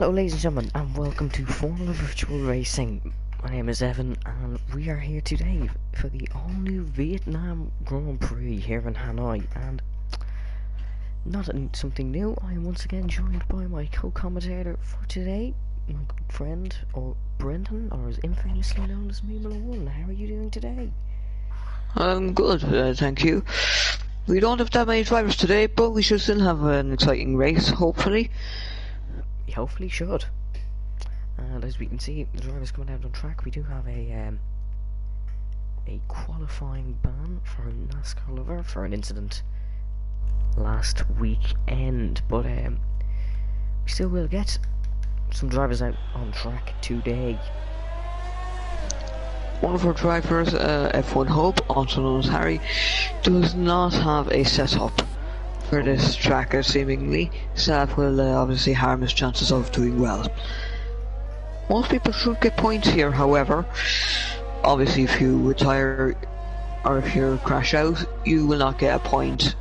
Hello ladies and gentlemen, and welcome to Formula Virtual Racing. My name is Evan, and we are here today for the all-new Vietnam Grand Prix here in Hanoi. And something new, I am once again joined by my co-commentator for today, my good friend, or Brendan, or as infamously known as Mimula1. How are you doing today? I'm good, thank you. We don't have that many drivers today, but we should still have an exciting race, hopefully. We hopefully should. And as we can see, the drivers coming out on track, we do have a qualifying ban for a NASCAR lover for an incident last weekend, but we still will get some drivers out on track today. One of our drivers, F1 Hope, also known as Harry, does not have a setup for this track, seemingly, so that will obviously harm his chances of doing well. Most people should get points here, however. Obviously, if you retire or if you crash out, you will not get a point.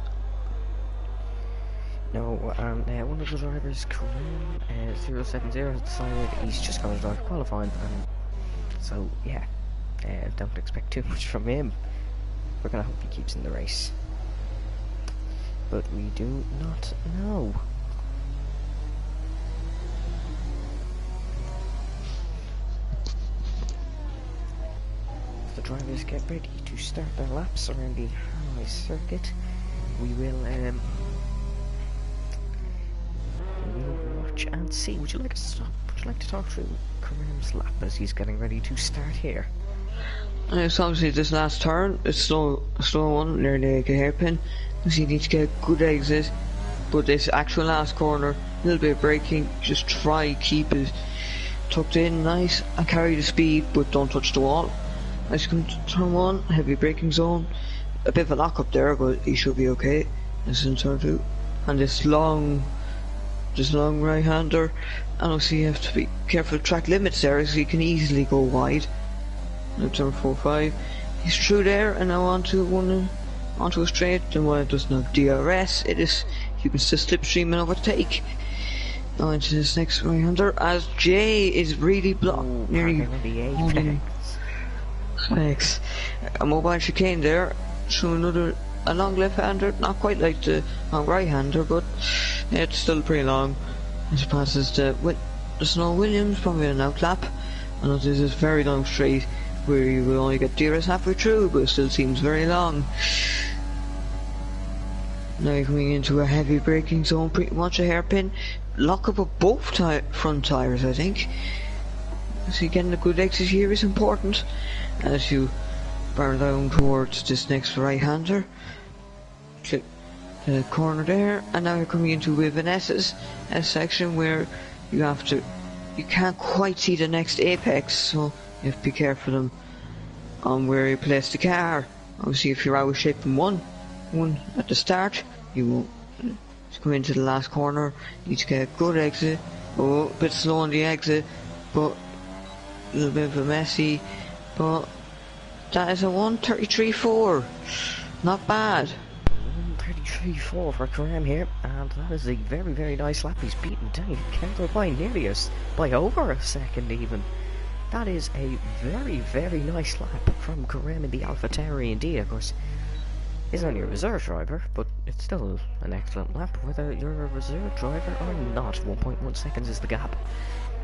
No, one of the drivers, Karim 070, has decided he's just going to drive qualifying, and so yeah, don't expect too much from him. We're going to hope he keeps in the race, but we do not know. The drivers get ready to start their laps around the Hanoi circuit. We will watch and see. Would you like to talk through Karim's lap as he's getting ready to start here? So obviously this last turn, it's a slow one near the hairpin, because you need to get a good exit. But this actual last corner, a little bit of braking, just try keep it tucked in nice and carry the speed, but don't touch the wall. As you come to turn 1, heavy braking zone, a bit of a lock up there, but he should be okay. This is in turn 2, and this long right-hander, and also you have to be careful of track limits there, as you can easily go wide. Now turn 4-5, he's through there, and now onto a straight. And while it doesn't have DRS, you can still slipstream and overtake. Now into this next right-hander, as Jay is really blocked, nearly holding Specs. A mobile chicane there, so a long left-hander, not quite like the long right-hander, but it's still pretty long. As it passes the Snow Williams, probably an outlap, and this is very long straight, where you will only get DRS halfway through, but it still seems very long. Now you're coming into a heavy braking zone, pretty much a hairpin. Lock up of both front tyres, I think. So getting a good exit here is important as you barrel down towards this next right-hander. Click the corner there, and now you're coming into Vanessa's section where you can't quite see the next apex, so you have to be careful on where you place the car. Obviously, if you're out of shape from one at the start, you won't come into the last corner. You need to get a good exit. Oh, a bit slow on the exit, but a little bit of a messy, but that is a 1:33.4. Not bad. 1:33.4 for Karim here, and that is a very, very nice lap. He's beaten Danny Kendall by nearly by over a second even. That is a very, very nice lap from Karim in the AlphaTauri indeed. Of course, he's only a reserve driver, but it's still an excellent lap, whether you're a reserve driver or not. 1.1 seconds is the gap.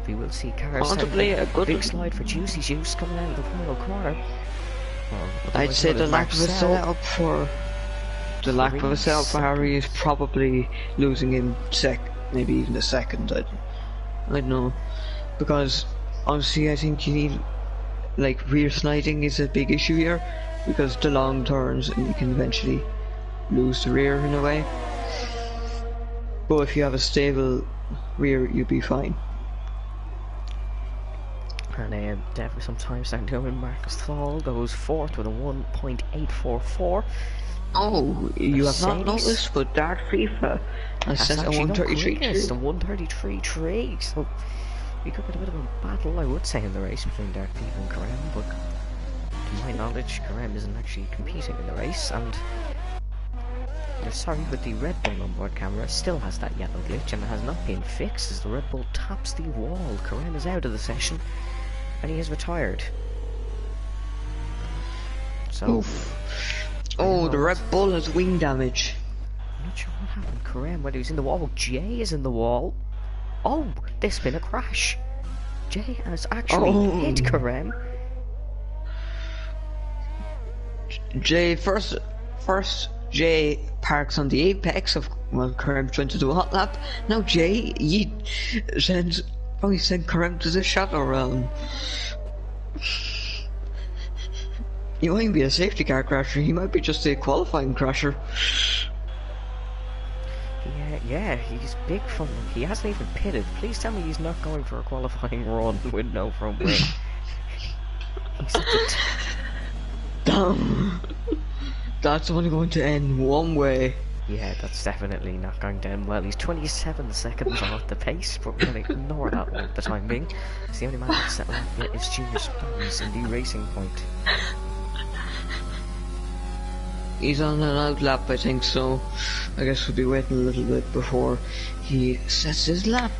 We will see cars a big slide for Juicy Juice coming out of the final corner. I'd say the lack of a setup for Harry is probably losing him maybe even a second. I don't know, because honestly I think you need, like, rear sliding is a big issue here, because the long turns and you can eventually lose the rear in a way. But if you have a stable rear, you'll be fine. And definitely some time starting to go in. Marcus Thal goes fourth with a 1.844. Oh, you have not noticed, but Dart FIFA has set a 1:33.3. A 1:33.3. So we could get a bit of a battle, I would say, in the race between Dart FIFA and Karim, but to my knowledge, Karim isn't actually competing in the race, and sorry, but the Red Bull onboard camera still has that yellow glitch and it has not been fixed as the Red Bull taps the wall. Carem is out of the session and he has retired. So, oof. Oh, the Red Bull has wing damage. I'm not sure what happened. Carem, whether he's in the wall. Jay is in the wall. Oh, there's been a crash. Jay has actually hit Carem. Jay first Jay parks on the apex of Carem trying to do a hot lap. Now Jay sends Carem to the Shadow Realm. He might be a safety car crasher, he might be just a qualifying crasher. Yeah, he's big from him. He hasn't even pitted. Please tell me he's not going for a qualifying run with no front wing. He's such a Damn. That's only going to end one way. Yeah, that's definitely not going to end well. He's 27 seconds off the pace, but we're going to ignore that one at the time being. It's the only man that's set up yet is Junior Spams in the Racing Point. He's on an outlap, I think, so I guess we'll be waiting a little bit before he sets his lap.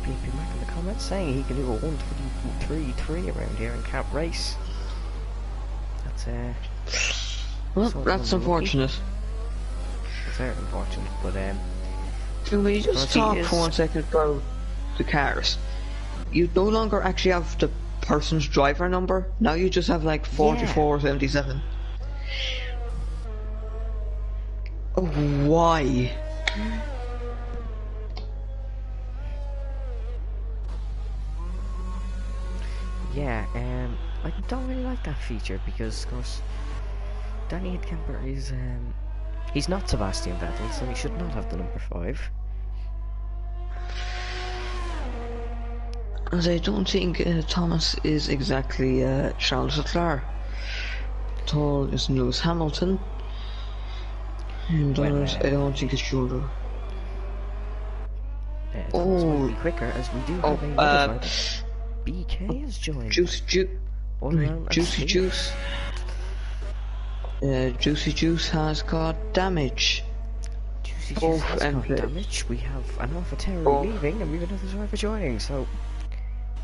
BP Mac in the comments saying he can do a 1:23.3 around here and can't race. That's well, that's unfortunate. It's very unfortunate, but can we just talk for 1 second about the cars? You no longer actually have the person's driver number. Now you just have like 4477. Oh, why? Yeah, I don't really like that feature because, of course, Danny Hidkemper is he's not Sebastian Vettel, so he should not have the number 5. As I don't think Thomas is exactly Charles Leclerc. Tall is Lewis Hamilton. And I don't think it's Schumacher. Thomas might be quicker, as we do have a BK has joined. Juicy Juice has got damage. Juicy Juice has got damage. We have an AlphaTauri leaving, and we have another driver joining. So,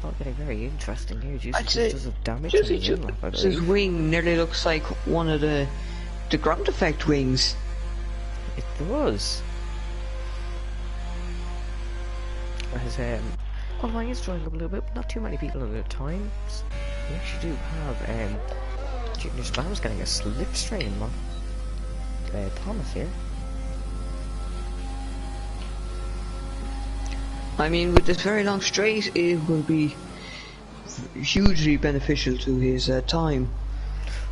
not getting very interesting here. Juicy Juice does have damage. Juicy Juice's wing nearly looks like one of the ground effect wings. It does. As qualifying is drawing up a little bit, but not too many people at a time. We actually do have Junior Spam's getting a slipstream on Thomas here. I mean, with this very long straight, it will be hugely beneficial to his time.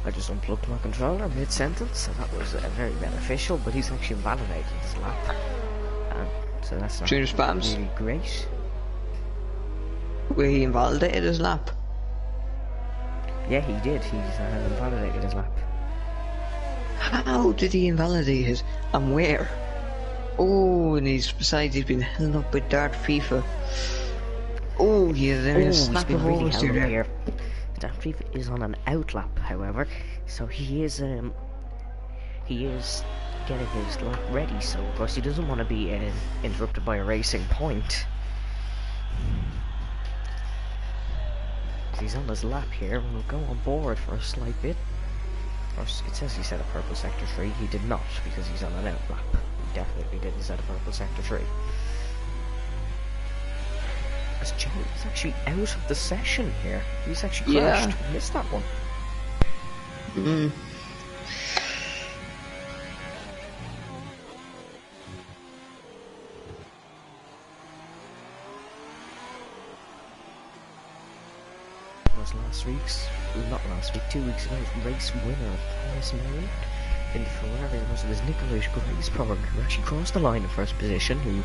I just unplugged my controller mid-sentence, so that was very beneficial, but he's actually invalidated his lap. So that's not Junior Spams really great. Where he invalidated his lap. Yeah, he did. He's invalidated his lap. How did he invalidate it? And where? Oh, and besides he's been held up with Dart FIFA. Oh, yeah, there is a snap of really here. Dart FIFA is on an outlap, however, so he is getting his lap ready. So of course he doesn't want to be interrupted by a racing point. He's on his lap here, and we'll go on board for a slight bit. Or it says he set a purple sector 3. He did not, because he's on an out lap. He definitely didn't set a purple sector 3. As Jay is actually out of the session here. He's actually crashed. Yeah. Missed that one. Was 2 weeks ago, race winner Thomas Mellon in the Ferrari was Nicolas Griesborg, who actually crossed the line in first position, who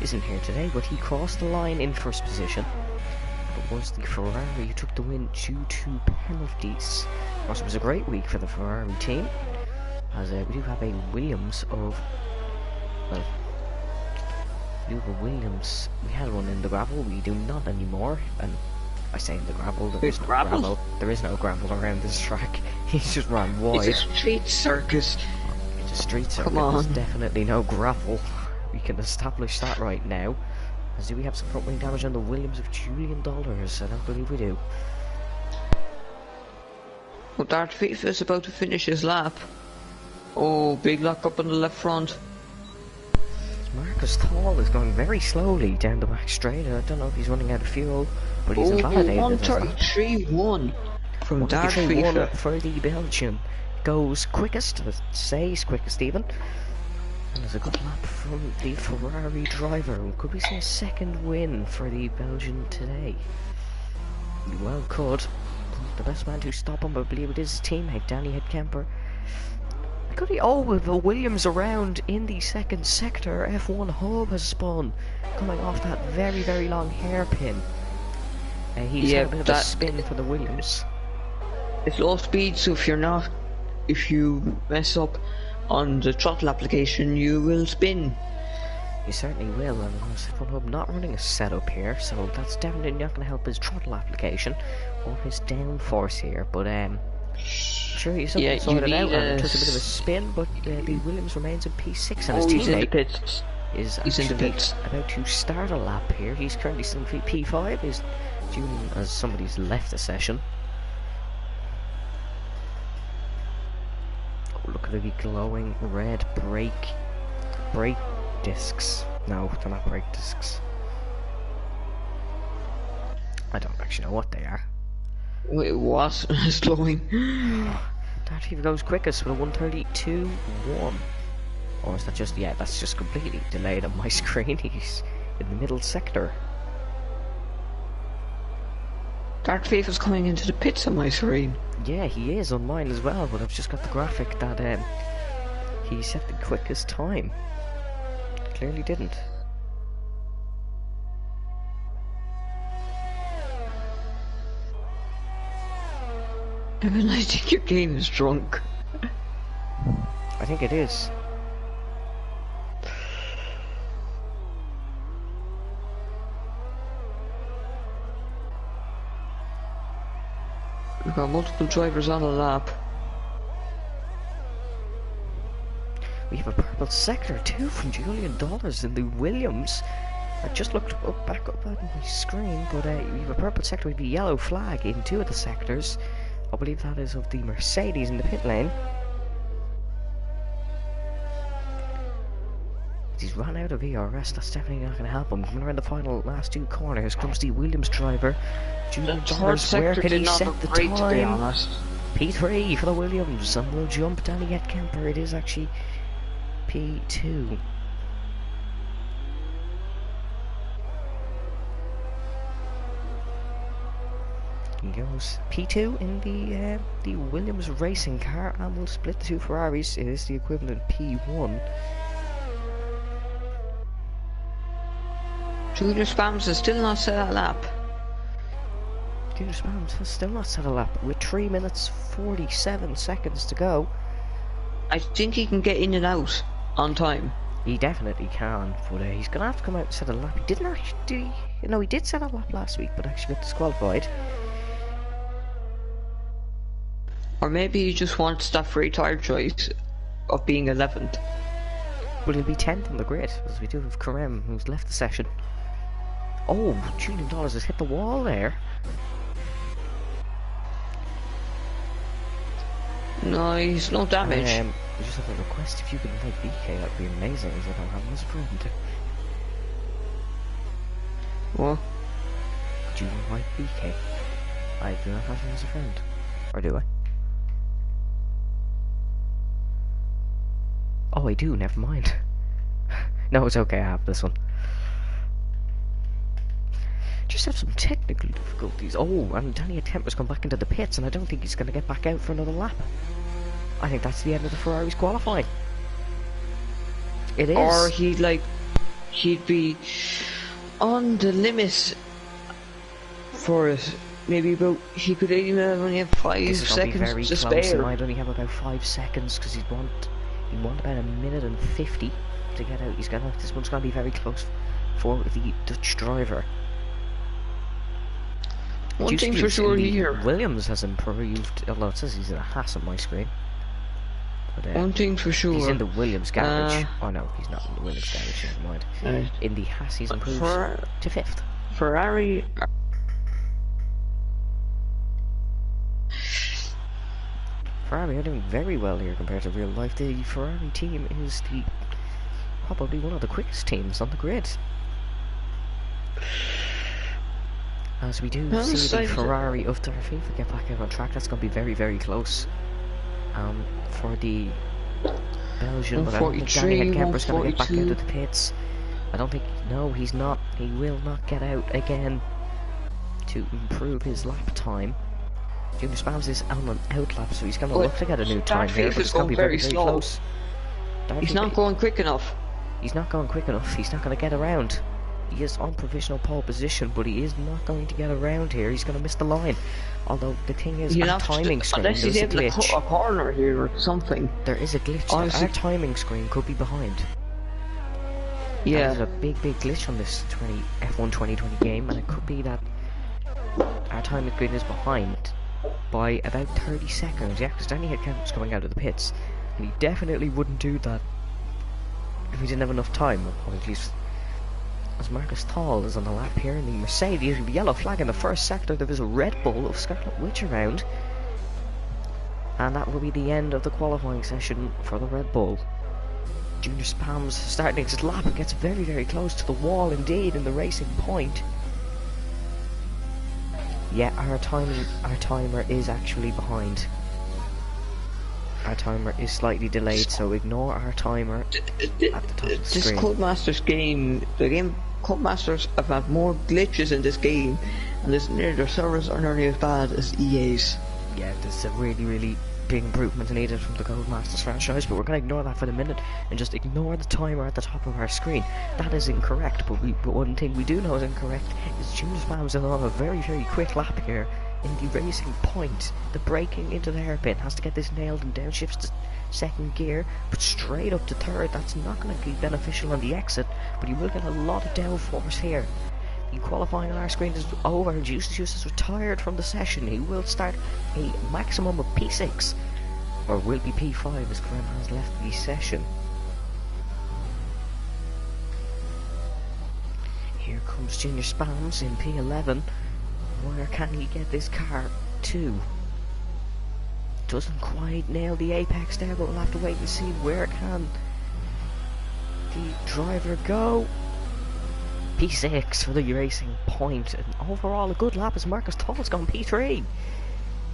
isn't here today, but he crossed the line in first position. It was the Ferrari who took the win due to penalties. Of course, it was a great week for the Ferrari team, as we do have a Williams of, well, we do have a Williams. We had one in the gravel, we do not anymore, and I say in the gravel, there There's is no gravel? gravel. There is no gravel around this track. He's just run wide. It's a street circus. It's a street circuit. Come There's on. definitely no gravel. We can establish that right now. As do we have some front wing damage on the Williams of Julian Dollars? I don't believe we do. Well, Darth FIFA is about to finish his lap. Oh, big lock up on the left front. Marcus Thal is going very slowly down the back straight. I don't know if he's running out of fuel, but he's invalidated. 133.1 from Darth 133.1 FIFA. for the Belgian. Goes quickest, says quickest even. And there's a good lap from the Ferrari driver. Could we see a second win for the Belgian today? Well, could. The best man to stop him, I believe it is his teammate, Danny Headcamper. Could he? Oh, with the Williams around in the second sector, F1 Hub has spun, coming off that very, very long hairpin. He's had a bit of a spin for the Williams. It's low speed, so if you mess up on the throttle application, you will spin. You certainly will, and F1 Hub not running a setup here, so that's definitely not going to help his throttle application or his downforce here, but sure, he's sorted out and took a bit of a spin, but the Williams remains in P6 and his he's in the teammate pits. is He's in the actually pits. about to start a lap here. He's currently still in P5. He's Julian as somebody's left the session. Oh, look at the glowing red brake discs. No, they're not brake discs. I don't actually know what they are. Wait, what? Slowing. Darth FIFA goes quickest with a 132.1. Or is that just, yeah, that's just completely delayed on my screen. He's in the middle sector. Darth FIFA's coming into the pits on my screen. Yeah, he is on mine as well, but I've just got the graphic that he set the quickest time. Clearly didn't. Evan, I think your game is drunk. I think it is. We've got multiple drivers on the lap. We have a purple sector too from Julian Dollars in the Williams. I just looked back up on my screen, but we have a purple sector with a yellow flag in two of the sectors. I believe that is of the Mercedes in the pit lane. He's run out of ERS, that's definitely not going to help him. Coming around the last two corners comes the Williams driver. Julian Dollars, where can he set the time? P3 for the Williams, and we'll jump Danny Headcamper. It is actually P2. He goes P2 in the Williams racing car, and we'll split the two Ferraris. It is the equivalent P1. Julius Spams has still not set a lap. Julius Spams has still not set a lap with 3 minutes 47 seconds to go. I think he can get in and out on time. He definitely can, but he's gonna have to come out and set a lap. He didn't actually, he did set a lap last week, but actually got disqualified. Or maybe he just wants that free tire choice of being 11th. Well, he'll be 10th on the grid, as we do with Karem, who's left the session. Oh, Julian Dollars has hit the wall there. Nice, no damage. I just have a request. If you could invite BK, that would be amazing, as I don't have him as a friend. What? Could you invite BK? I do not have him as a friend. Or do I? Oh, I do, never mind. No, it's okay, I have this one. Just have some technical difficulties. Oh, and Danny Headcamper's come back into the pits, and I don't think he's going to get back out for another lap. I think that's the end of the Ferraris qualifying. It is. Or he'd be on the limit for it. Maybe he could even only have 5 seconds to spare. He might only have about 5 seconds because he'd want about 1:50 to get out. This one's gonna be very close for the Dutch driver. One thing's for Juice sure in the here. Williams has improved, although it says he's in a Haas on my screen. But, One thing's for sure. he's in the Williams garage. Oh no, he's not in the Williams garage, never mind. Right. In the Haas he's improved to 5th. Ferrari. Ferrari are doing very well here compared to real life. The Ferrari team is probably one of the quickest teams on the grid. As we do see the Ferrari of their FIFA get back out on track, that's going to be very, very close for the Belgian. But I don't think Danny Kemper's going to get back out of the pits. I don't think, no, he's not. He will not get out again to improve his lap time. Junior Spams is on an out lap, so he's going to look to get a new time here, but it's going to be very, very close. He's not going quick enough. He's not going quick enough. He's not going to get around. He is on provisional pole position, but he is not going to get around here. He's going to miss the line. Although the thing is, our timing screen, there's a glitch. A corner here or something. There is a glitch. Our timing screen could be behind. Yeah. There's a big, big glitch on this F1 2020 game, and it could be that our timing screen is behind by about 30 seconds. Yeah, because Danny Kemper's coming out of the pits, and he definitely wouldn't do that if he didn't have enough time, or at least. As Marcus Thal is on the lap here in the Mercedes, the yellow flag in the first sector. There is a Red Bull of Scarlet Witch around, and that will be the end of the qualifying session for the Red Bull. Junior Spams starting his lap. It gets very, very close to the wall indeed in the racing point. Yeah, our timer is actually behind. Our timer is slightly delayed, so ignore our timer at the top of the this screen. Codemasters game, Codemasters have had more glitches in this game, and their servers are nearly as bad as EA's. Yeah, there's a really, really big improvement needed from the Codemasters franchise, but we're going to ignore that for the minute and just ignore the timer at the top of our screen. That is incorrect, but one thing we do know is incorrect is Junior Spams is on a very, very quick lap here in the racing point. The braking into the hairpin has to get this nailed and downshifts to second gear, but straight up to third. That's not going to be beneficial on the exit, but you will get a lot of downforce here. The qualifying on our screen is over. Juice is retired from the session. He will start a maximum of P6, or will be P5 as Graham has left the session. Here comes Junior Spams in P11. Where can he get this car to? Doesn't quite nail the apex there, but we'll have to wait and see where can the driver go. P6 for the racing point, and overall a good lap as Marcus Thal's gone P3.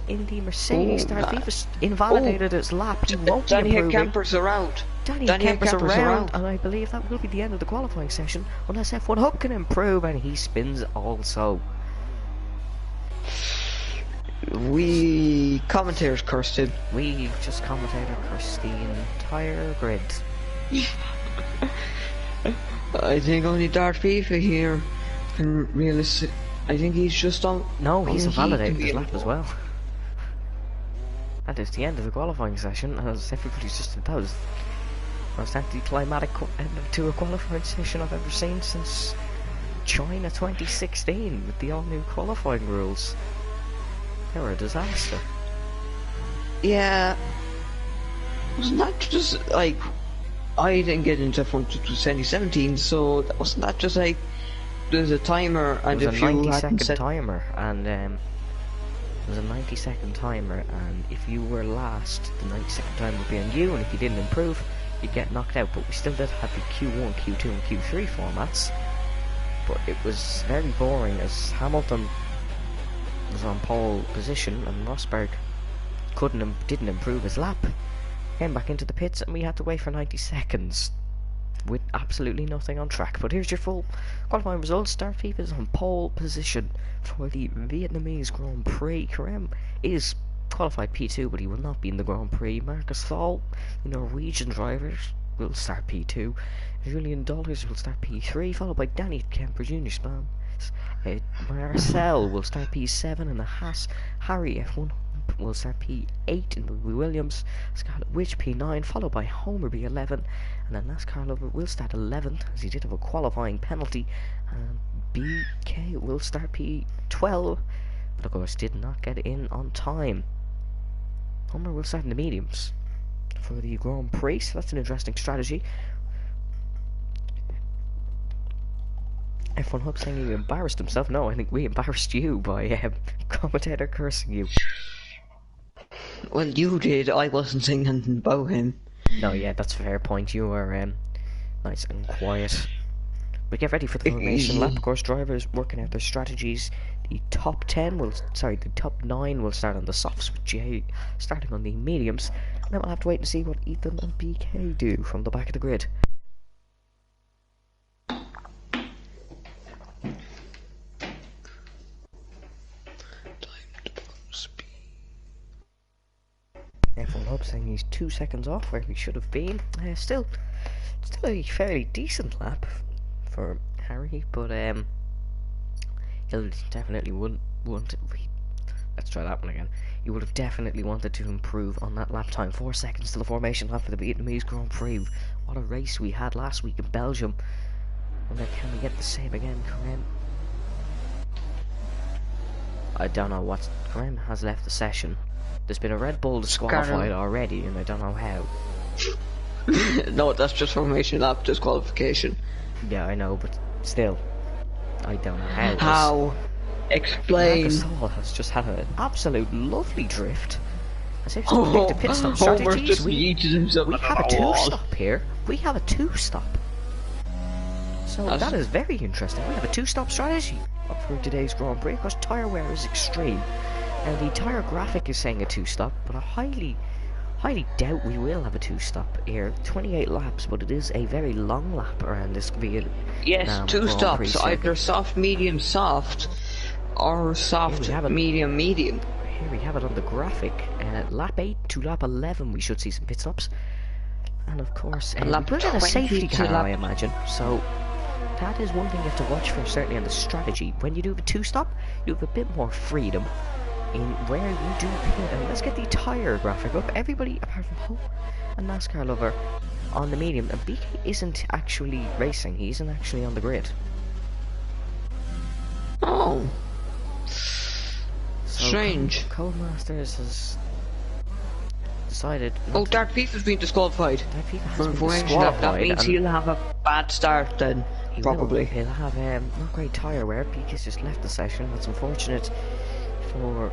In the Mercedes start, FIFA invalidated his lap. He won't be improving. Danny Kemper's around. Danny Kemper's around, and I believe that will be the end of the qualifying session, unless F1 Hub can improve, and he spins also. We commentators cursed him. We just commentator cursed the entire grid. I think only Darth FIFA here can realistic. I think he's just on. No, he's invalidated his lap as well. That is the end of the qualifying session, as everybody's just. That was most anticlimactic end to a qualifying session I've ever seen since China 2016 with the all new qualifying rules. They were a disaster. Yeah. Wasn't that just like. I didn't get into F1 to 2017, so wasn't that just like there's a timer and it was if a you 90-second timer, and it was a 90-second timer, and if you were last, the 90-second timer would be on you, and if you didn't improve, you'd get knocked out. But we still did have the Q1, Q2, and Q3 formats. But it was very boring as Hamilton was on pole position and Rosberg didn't improve his lap. Came back into the pits and we had to wait for 90 seconds with absolutely nothing on track. But here's your full qualifying results. Darth FIFA is on pole position for the Vietnamese Grand Prix. Karem is qualified P2, but he will not be in the Grand Prix. Marcus Thal, the Norwegian driver, will start P2. Julian Dollars will start P3, followed by Danny Kemper Jr. Spam. Marcel will start P7 in the Haas. Harry F1 will start P8 in the Williams. Scarlet Witch P9, followed by Homer B11, and then NASCAR Lover will start 11th as he did have a qualifying penalty. And BK will start P12, but of course did not get in on time. Hummer will start in the mediums for the Grand Prix, so that's an interesting strategy. F1 Hub saying you embarrassed himself. No, I think we embarrassed you by commentator cursing you. Well, you did. I wasn't saying anything about him. No, yeah, that's a fair point. You were nice and quiet. But get ready for the formation lap. Of course, drivers working out their strategies. The top 10 will, sorry, the top 9 will start on the softs, with Jay starting on the mediums. And then we'll have to wait and see what Ethan and BK do from the back of the grid. F1 Hub saying he's 2 seconds off where he should have been. Still a fairly decent lap for Harry, but he'll definitely let's try that one again. He would have definitely wanted to improve on that lap time. 4 seconds to the formation lap for the Vietnamese Grand Prix. What a race we had last week in Belgium. Wonder can we get the same again, Karim? I don't know what. Karim has left the session. There's been a Red Bull disqualified already, and I don't know how. No, that's just formation lap disqualification. Yeah, I know, but still, I don't know how. How? Explain. Marcus Hall has just had an absolute lovely drift. As if to predict a pit stop strategies, we have a 2-stop here. We have a 2-stop. So that is very interesting. We have a 2-stop strategy up for today's Grand Prix, because tyre wear is extreme. Now the tyre graphic is saying a 2-stop, but I highly doubt we will have a 2-stop here. 28 laps, but it is a very long lap around this Viet. Yes, 2 stops, either soft, medium, soft, or soft, medium, medium. Here we have it on the graphic. Lap 8 to lap 11 we should see some pit stops. And of course, lap we'll get a safety car, I imagine. So that is one thing you have to watch for, certainly on the strategy. When you do the 2-stop, you have a bit more freedom in where you do pit. And let's get the tyre graphic up. Everybody apart from Hope and NASCAR Lover on the medium, and BK isn't actually racing, he isn't actually on the grid. Oh, so strange. Codemasters has decided. Oh, Dark Thief has been disqualified. Dark Thief has been disqualified. That means he'll have a bad start then. Probably. He'll have not great tyre wear. BK's just left the session. That's unfortunate for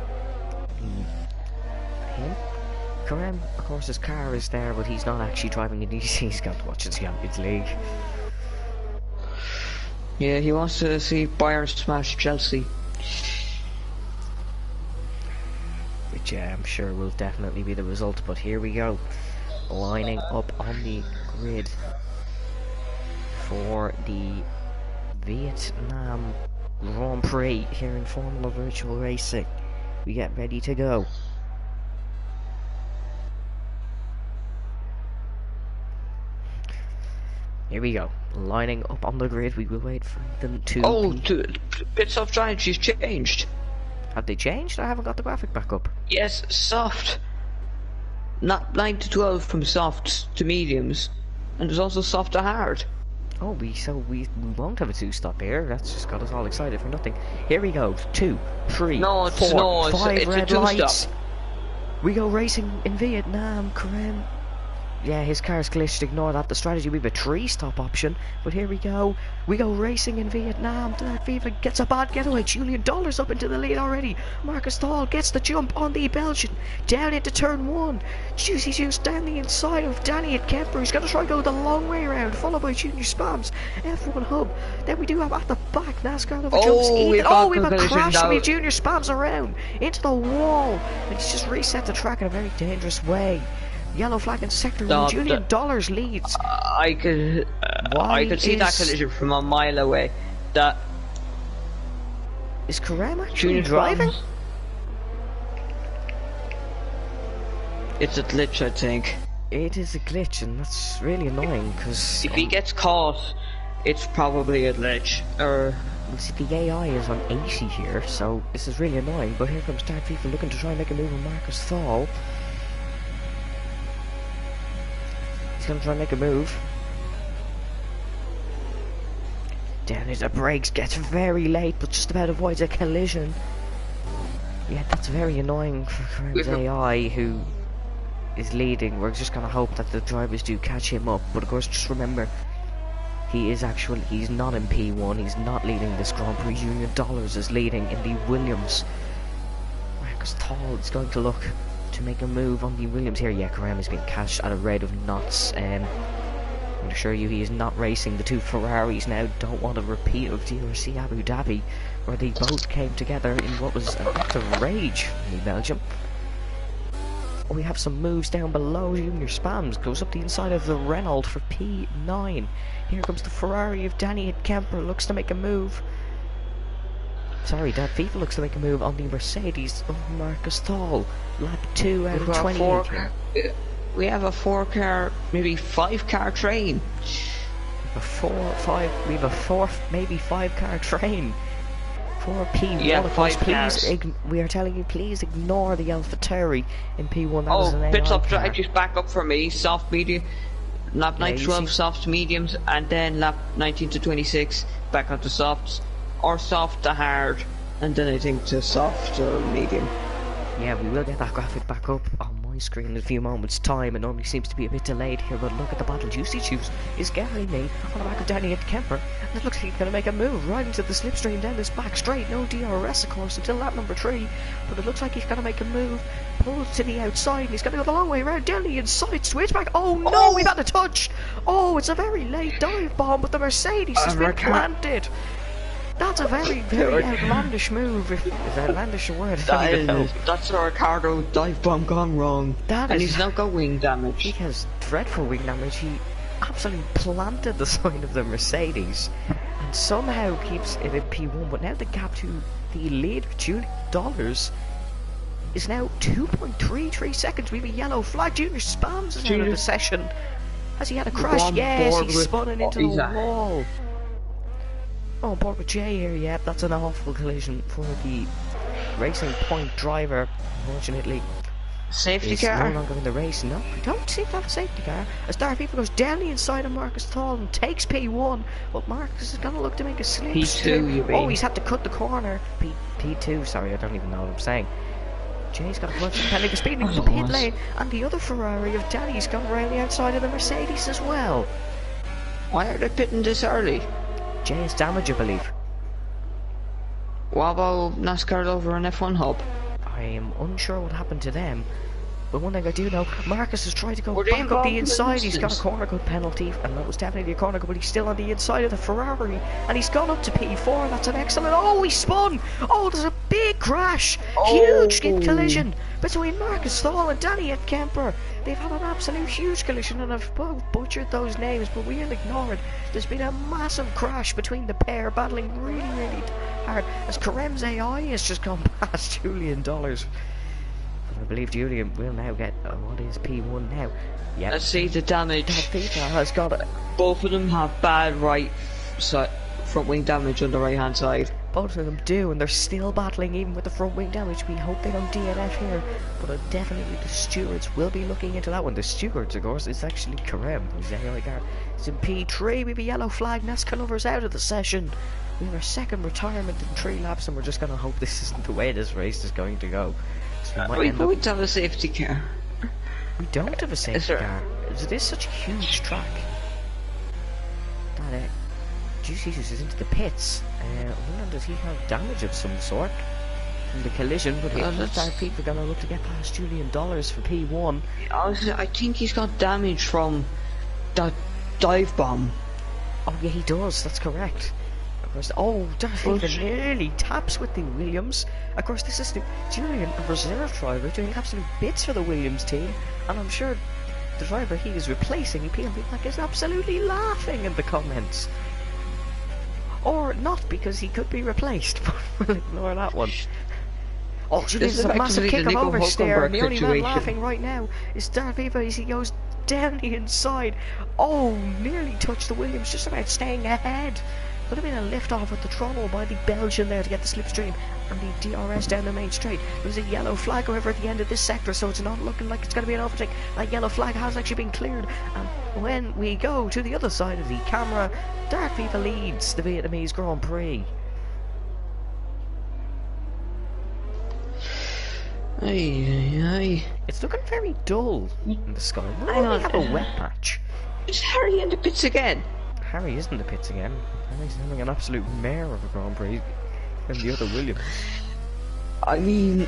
him. Karim, of course, his car is there, but he's not actually driving it. He's got to watch the Champions League. Yeah, he wants to see Bayern smash Chelsea. Which I'm sure will definitely be the result. But here we go, lining up on the grid for the Vietnam Grand Prix here in Formula Virtual Racing. We get ready to go. Here we go, lining up on the grid. We will wait for them to. Oh, pit stop strategies changed. Have they changed? I haven't got the graphic back up. Yes, soft. Not 9 to 12 from soft to mediums, and there's also soft to hard. Oh, we won't have a 2-stop here. That's just got us all excited for nothing. Here we go. 2, 3, 4, 5 red lights. We go racing in Vietnam. Karim. Yeah, his car's glitched. Ignore that. The strategy, we have a 3-stop option. But here we go. We go racing in Vietnam. Dark Viva gets a bad getaway. Julian Dollars up into the lead already. Marcus Thal gets the jump on the Belgian. Down into turn 1. Juicy Juice down the inside of Danny and Kemper. He's going to try to go the long way around. Followed by Junior Spams. F1 Hub. Then we do have at the back NASCAR Lover jumps. We have a crash with Junior Spams around. Into the wall. And he's just reset the track in a very dangerous way. Yellow flag in sector 1. Julian Dollars leads. I could see that collision from a mile away. That is Karim actually driving? It's a glitch, I think. It is a glitch, and that's really annoying because if he gets caught, it's probably a glitch. Or see, the AI is on 80 here, so this is really annoying. But here comes Dark FIFA looking to try and make a move on Marcus Thal. He's going to try and make a move. Down into the brakes, gets very late, but just about avoids a collision. Yeah, that's very annoying for Karim's AI, who is leading. We're just gonna hope that the drivers do catch him up. But of course, just remember, he's not in P1. He's not leading this Grand Prix. Union Dollars is leading in the Williams. Marcus Tall is going to look to make a move on the Williams here. Yeah, Karim is being catched at a rate of knots. I'm going to assure you he is not racing the two Ferraris now. Don't want a repeat of DRC Abu Dhabi, where they both came together in what was an act of rage in Belgium. We have some moves down below. Junior Spams goes up the inside of the Renault for P9. Here comes the Ferrari of Danny Kemper, looks to make a move. Sorry, Dad FIFA looks to make a move on the Mercedes of Marcus Thal. Lap 2 out of 28. We have a 4-car, maybe 5-car train. We have a 4, maybe 5-car train. 4P1, yeah, of course, 5 cars. We are telling you, please ignore the AlphaTauri in P1. That is an AI pit stop car. drive, just back up for me. Soft, medium, lap 9 to 12, soft, mediums, and then lap 19 to 26, back up to softs, or soft to hard, and then I think to soft or medium. Yeah, we will get that graphic back up on my screen in a few moments' time. It normally seems to be a bit delayed here, but look at the battle Juicy Juice is getting me on the back of Danny and Kemper, and it looks like he's going to make a move right into the slipstream down this back straight. No DRS, of course, until lap number 3, but it looks like he's going to make a move, pull to the outside, and he's going to go the long way around down the inside, switch back. Oh no, we've had a touch! Oh, it's a very late dive bomb, but the Mercedes has been planted. That's a very, very outlandish move. If outlandish a word, I don't even know. That's a Ricardo dive bomb gone wrong. And he's now got wing damage. He has dreadful wing damage. He absolutely planted the side of the Mercedes and somehow keeps it in P1. But now the gap to the lead of Julian Dollars is now 2.33 seconds. We have a yellow flag. Junior Spams is out of the session. Has he had a crash? Yes, he's spun into the wall. Oh, board with Jay here, yeah, that's an awful collision for the Racing Point driver, unfortunately. Safety car? No longer in the race. No, I don't see that safety car. As Darth People goes down the inside of Marcus Thal and takes P1, but Marcus is going to look to make a slip. P2, you mean? Oh, he's had to cut the corner. P2, sorry, I don't even know what I'm saying. Jay's got a bunch of penalty for speeding into the pit lane, and the other Ferrari of Danny's gone around the outside of the Mercedes as well. Why are they pitting this early? Jay has damage, I believe. What about NASCAR over an F1 hub? I am unsure what happened to them, but one thing I do know, Marcus has tried to go back up the inside. He's got a corner cut penalty, and that was definitely a corner cut, but he's still on the inside of the Ferrari, and he's gone up to P4. That's an excellent. Oh, he spun! Oh, there's a big crash! Huge collision between Marcus Thal and Danny Kemper. They've had an absolute huge collision, and I've butchered those names, but we'll ignore it. There's been a massive crash between the pair, battling really, really hard, as Karem's AI has just gone past Julian Dollars. I believe Julian will now get, what is P1 now? Yep. Let's see the damage. FIFA has got it. Both of them have bad front wing damage on the right hand side. Both of them do, and they're still battling even with the front wing damage. We hope they don't DNF here, but definitely the stewards will be looking into that one. The stewards, of course, is actually Karem, who's the only guy. It's in P3. We have a yellow flag. NASCAR lovers out of the session. We have our second retirement in 3 laps, and we're just going to hope this isn't the way this race is going to go. We don't have a safety car. We don't have a safety car. It is such a huge track. That Juicy Juice is into the pits. I wonder, does he have damage of some sort from the collision? But people are going to look to get past Julian Dollars for P1. I think he's got damage from that dive bomb. Oh yeah, he does. That's correct. Of course. Oh, Darth Vader nearly taps with the Williams. Of course, this is the Julian, a reserve driver, doing absolute bits for the Williams team, and I'm sure the driver he is replacing, PMV, is absolutely laughing in the comments. Or not, because he could be replaced, but we'll ignore that one. Oh, this is a massive kick of oversteer, and the only man laughing right now is Darth Vader as he goes down the inside. Oh, nearly touched the Williams, just about staying ahead. Could have been a lift off with the throttle by the Belgian there to get the slipstream and the DRS down the main straight. There's a yellow flag, however, at the end of this sector, so it's not looking like it's going to be an overtake. That yellow flag has actually been cleared, and when we go to the other side of the camera, Darth Vader leads the Vietnamese Grand Prix. Aye. It's looking very dull in the sky. We'll Hang only on. have a wet patch. Is Harry in the pits again? Harry is in the pits again. Harry's having an absolute mare of a Grand Prix and the other Williams. I mean,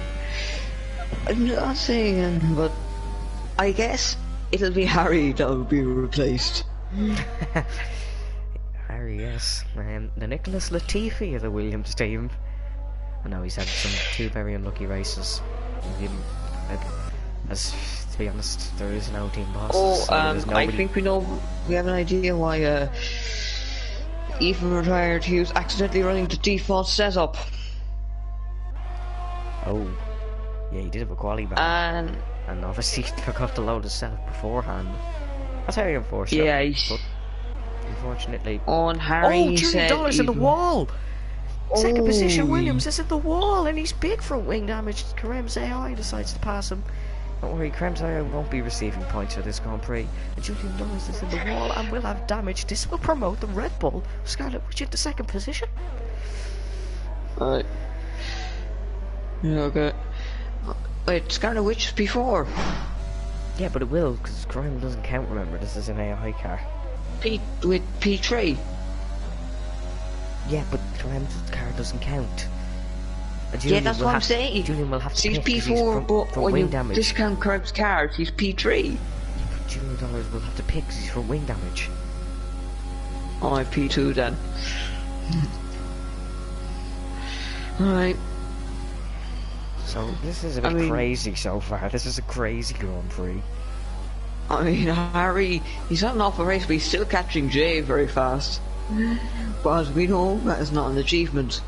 I'm not saying, but I guess it'll be Harry that will be replaced. Harry, yes. The Nicholas Latifi of the Williams team. I know he's had two very unlucky races. As to be honest, there is no team boss. So I think we have an idea why Ethan retired. He was accidentally running the default setup. Oh, yeah, he did have a quali ban. And obviously he forgot to load his setup beforehand. That's very unfortunate. Yeah, but unfortunately. On Harry Julian Dollar's in the wall! Second position, Williams is in the wall, and he's big for wing damage. Karem's AI decides to pass him. Don't worry, Karem's AI won't be receiving points for this Grand Prix. And Julian Dollars is in the wall and will have damage. This will promote the Red Bull. Scarlet Witch into second position. Alright. Yeah, okay. Wait, Scarlet Witch is before. Yeah, but it will, because Karem doesn't count, remember. This is an AI car. With P3. Yeah, but Karem's car doesn't count. Yeah, that's what I'm saying. Julian will have to he's pick P4, but from when wing you damage. discount Karem's car, he's P3. Julian Dollars will have to pick because he's from wing damage. Oh, I'm P2 then. Alright. So, this is a bit crazy so far. This is a crazy Grand Prix. I mean, Harry, he's not an off a race, but he's still catching Jay very fast. But as we know, that is not an achievement.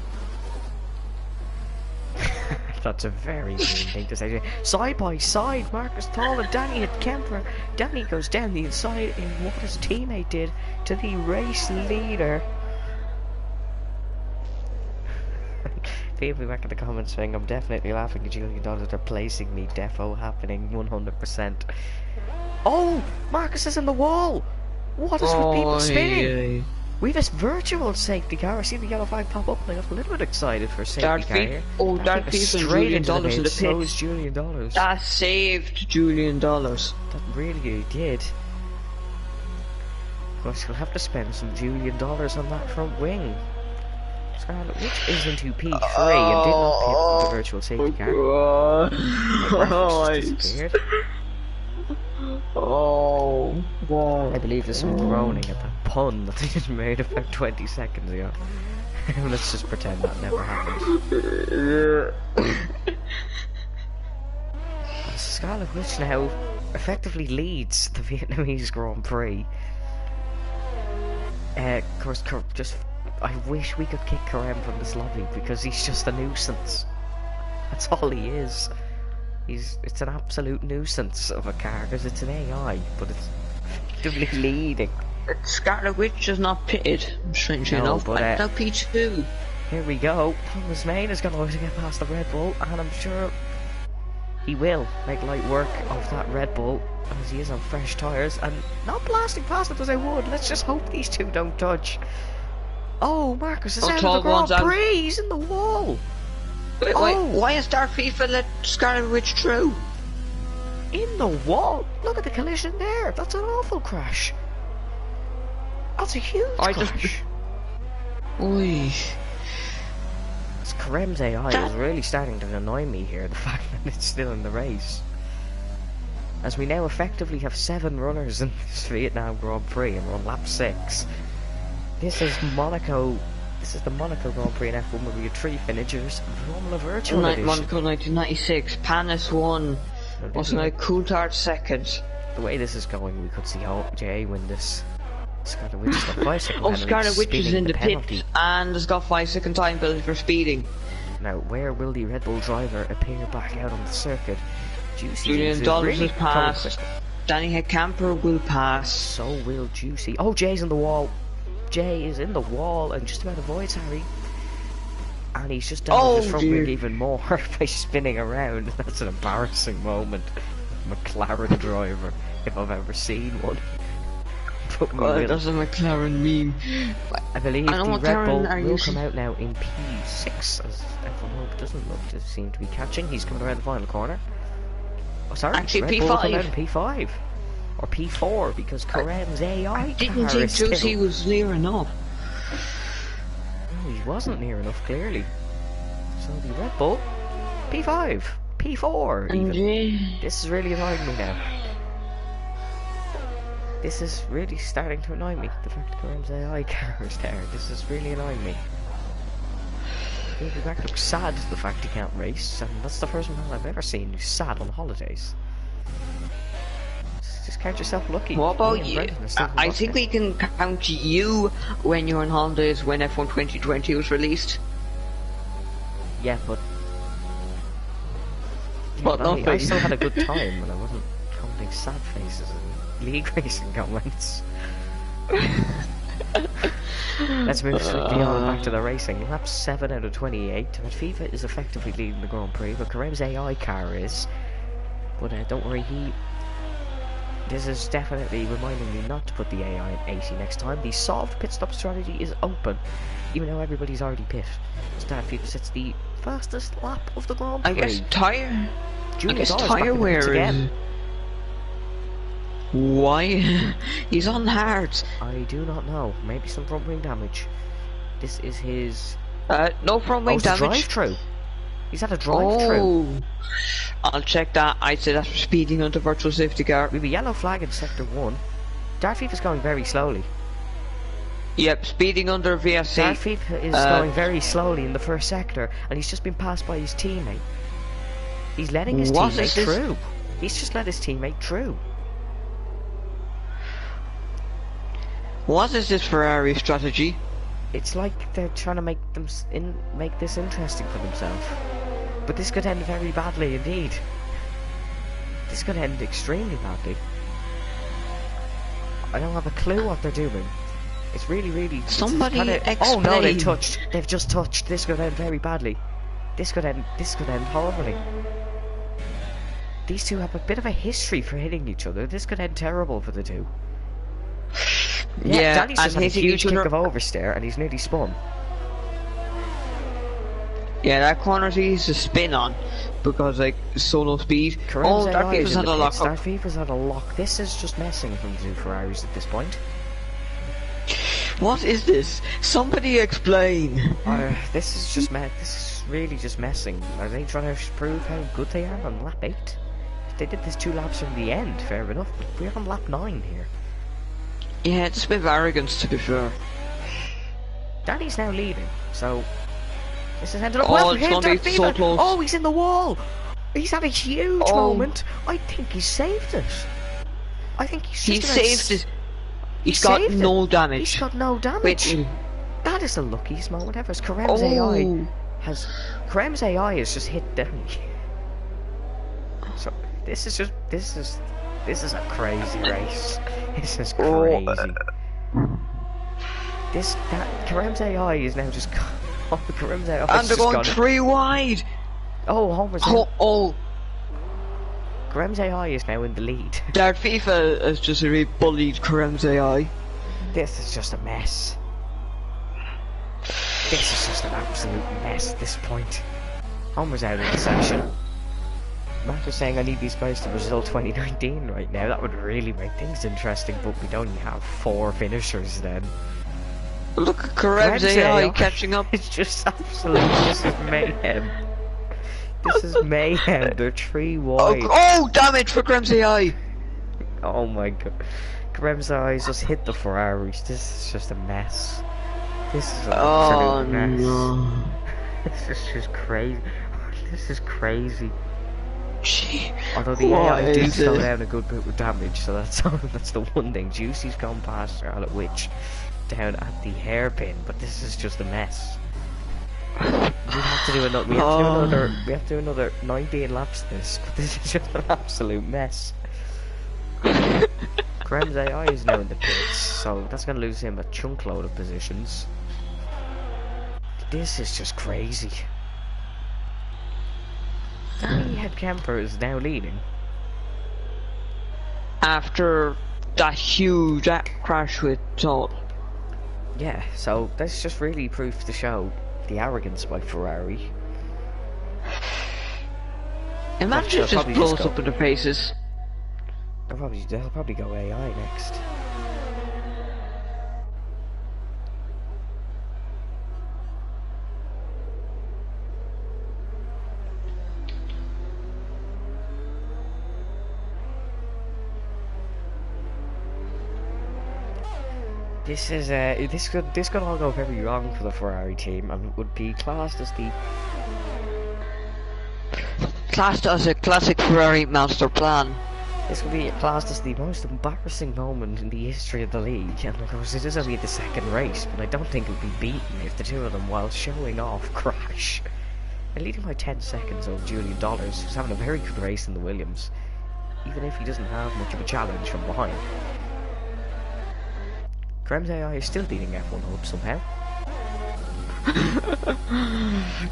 That's a very mean thing to say. Side by side, Marcus Tall and Danny at Kemper. Danny goes down the inside in what his teammate did to the race leader. People back in the comments saying I'm definitely laughing at Julian Dollars replacing me. Defo happening 100%. Oh! Marcus is in the wall! What is with people spinning? Yeah. We've this virtual safety car. I see the yellow flag pop up and I got a little bit excited for a safety car here. Oh, Darth Feet and Julian Dollars in the pit. So is Julian Dollars. That saved Julian Dollars. That really did. Of course, he'll have to spend some Julian Dollars on that front wing. Scarlet Witch is into P3 and did not pit with the virtual safety car. Just disappeared. Oh, wow. I believe there's some groaning at that pun that they just made about 20 seconds ago. Let's just pretend that never happened. Scarlet Witch now effectively leads the Vietnamese Grand Prix. Of course, I wish we could kick Karem from this lobby because he's just a nuisance. That's all he is. It's an absolute nuisance of a car because it's an AI, but it's effectively leading. Scarlet Witch is not pitted, strangely enough, but now P2. Here we go. Thomas Main is going to get past the Red Bull, and I'm sure he will make light work of that Red Bull as he is on fresh tyres and not blasting past it as I would. Let's just hope these two don't touch. Oh, Marcus is out of the Grand Prix. He's in the wall. Wait, why is Darth FIFA let Scarlet Witch through? In the wall? Look at the collision there. That's an awful crash. That's a huge crash. Oi. It's Karem's AI is really starting to annoy me here, the fact that it's still in the race. As we now effectively have 7 runners in this Vietnam Grand Prix and we're on lap 6. This is Monaco. This is the Monaco Grand Prix in F1 where we had 3 finishers. Formula Virtual Edition. Monaco 1996. Panis won. Wasn't it Coulthard second? The way this is going, we could see Jay win this. Scarlet Witch has got 5 second penalty. Scarlet Witch is in the pit and has got 5 second time penalty for speeding. Now, where will the Red Bull driver appear back out on the circuit? Julian Dollars has passed. Danny Camper will pass. So will Juicy. Oh, Jay's in the wall. Jay is in the wall and just about avoids Harry. And he's just down his front wing even more by spinning around. That's an embarrassing moment. McLaren driver, if I've ever seen one. But we Well, will. that's a McLaren meme. I believe I know the what Red Darren Bull are will using. come out now in P6, as F1 doesn't look to seem to be catching. He's coming around the final corner. Oh, sorry, Actually, Red Bull will come P5. out in P5. Or P4, because Carem's AI I didn't car think is still... Josie was near enough. No, he wasn't near enough, clearly. So the Red Bull, P5, P4 even. Yeah. This is really annoying me now. This is really starting to annoy me. The fact that Carem's AI car is there. This is really annoying me. Back looks sad, the fact he can't race, and that's the first man I've ever seen who's sad on holidays. Just count yourself lucky. What Me about and you? Brendan are still I watching. think we can count you when you're on holidays when F1 2020 was released. Yeah, but... But I nothing. still had a good time when I wasn't commenting sad faces and league racing comments. Let's move swiftly on back to the racing. Lap 7 out of 28. But FIFA is effectively leading the Grand Prix, but Carem's AI car is. But don't worry, this is definitely reminding me not to put the AI in 80 next time. The solved pit stop strategy is open, even though everybody's already pit. Start FIFA sets the fastest lap of the Grand Prix. I guess tire. Julian I guess Dawes back tire in the pits wear again. is. Why? He's on hards. I do not know. Maybe some front wing damage. This is his... No front wing it's a damage. drive-through. He's had a drive-through. Oh, I'll check that. I'd say that's for speeding onto virtual safety car. We have a yellow flag in sector 1. Darth is going very slowly. Yep, speeding under VSC. Darth is going very slowly in the first sector, and he's just been passed by his teammate. He's letting his What is teammate this? through. He's just let his teammate through. What is this Ferrari strategy? It's like they're trying to make make this interesting for themselves. But this could end very badly indeed. This could end extremely badly. I don't have a clue what they're doing. It's really... Somebody Oh no, they've explain. touched. They've just touched. This could end very badly. This could end horribly. These two have a bit of a history for hitting each other. This could end terrible for the two. Yeah, Danny's just and had a hitting huge each kick other. of oversteer and he's nearly spun. Yeah, that corner he's a spin on because like solo speed. Carem's Oh, AI Darth is Vader's in had the a lock pits. up. Darth Vader's had a lock. This is just messing from the two Ferraris at this point. What is this? Somebody explain. This is just this is really just messing. Are they trying to prove how good they are on lap 8? If they did this 2 laps from the end, fair enough. But we're on lap 9 here. Yeah, it's a bit of arrogance to be fair. Danny's now leading, so this has ended up Oh, well for it's him. gonna be Darth so Vader. close. Oh, he's in the wall. He's had a huge Oh. moment. I think he saved it. I think he's He just gonna saved it. He He's got saved no it. damage. He's got no damage. Wait. That is the luckiest moment ever. Carem's AI Oh. has just hit Danny. So this is a crazy race. This is crazy. Carem's AI is now just Carem's AI And they're just going gone. 3 wide. Homer's Oh, Carem's AI is now in the lead. Darth FIFA has just really bullied Karem's AI. This is just a mess. This is just an absolute mess at this point. Homer's out of the session. Matt is saying I need these guys to Brazil 2019 right now. That would really make things interesting, but we'd only have 4 finishers then. Look at Karem's AI catching up. It's just absolute. This is mayhem. This is mayhem. They're 3 wide. Oh, damage for Karem's AI. Oh my god. Carem's eyes just hit the Ferraris. This is just a mess. This is an Oh absolute mess. no. This is just crazy. This is crazy. Gee, Although the what AI do is slow it? down a good bit with damage, so that's the one thing. Juicy's gone past Charlotte Witch down at the hairpin, but this is just a mess. We have to do another. We have to do another 19 laps of this, but this is just an absolute mess. Carem's AI is now in the pits, so that's going to lose him a chunk load of positions. This is just crazy. Danny Head Camper is now leading. After that huge crash with Toll. Yeah, so that's just really proof to show the arrogance by Ferrari. Imagine it just blows up in their faces. They'll probably go AI next. This could all go very wrong for the Ferrari team, and would be classed as a classic Ferrari master plan. This could be classed as the most embarrassing moment in the history of the league, and of course it is only the second race, but I don't think it would be beaten if the two of them, while showing off, crash. And leading by 10 seconds over Julian Dollars, who's having a very good race in the Williams, even if he doesn't have much of a challenge from behind. Krem's AI is still beating F1 Hub somehow.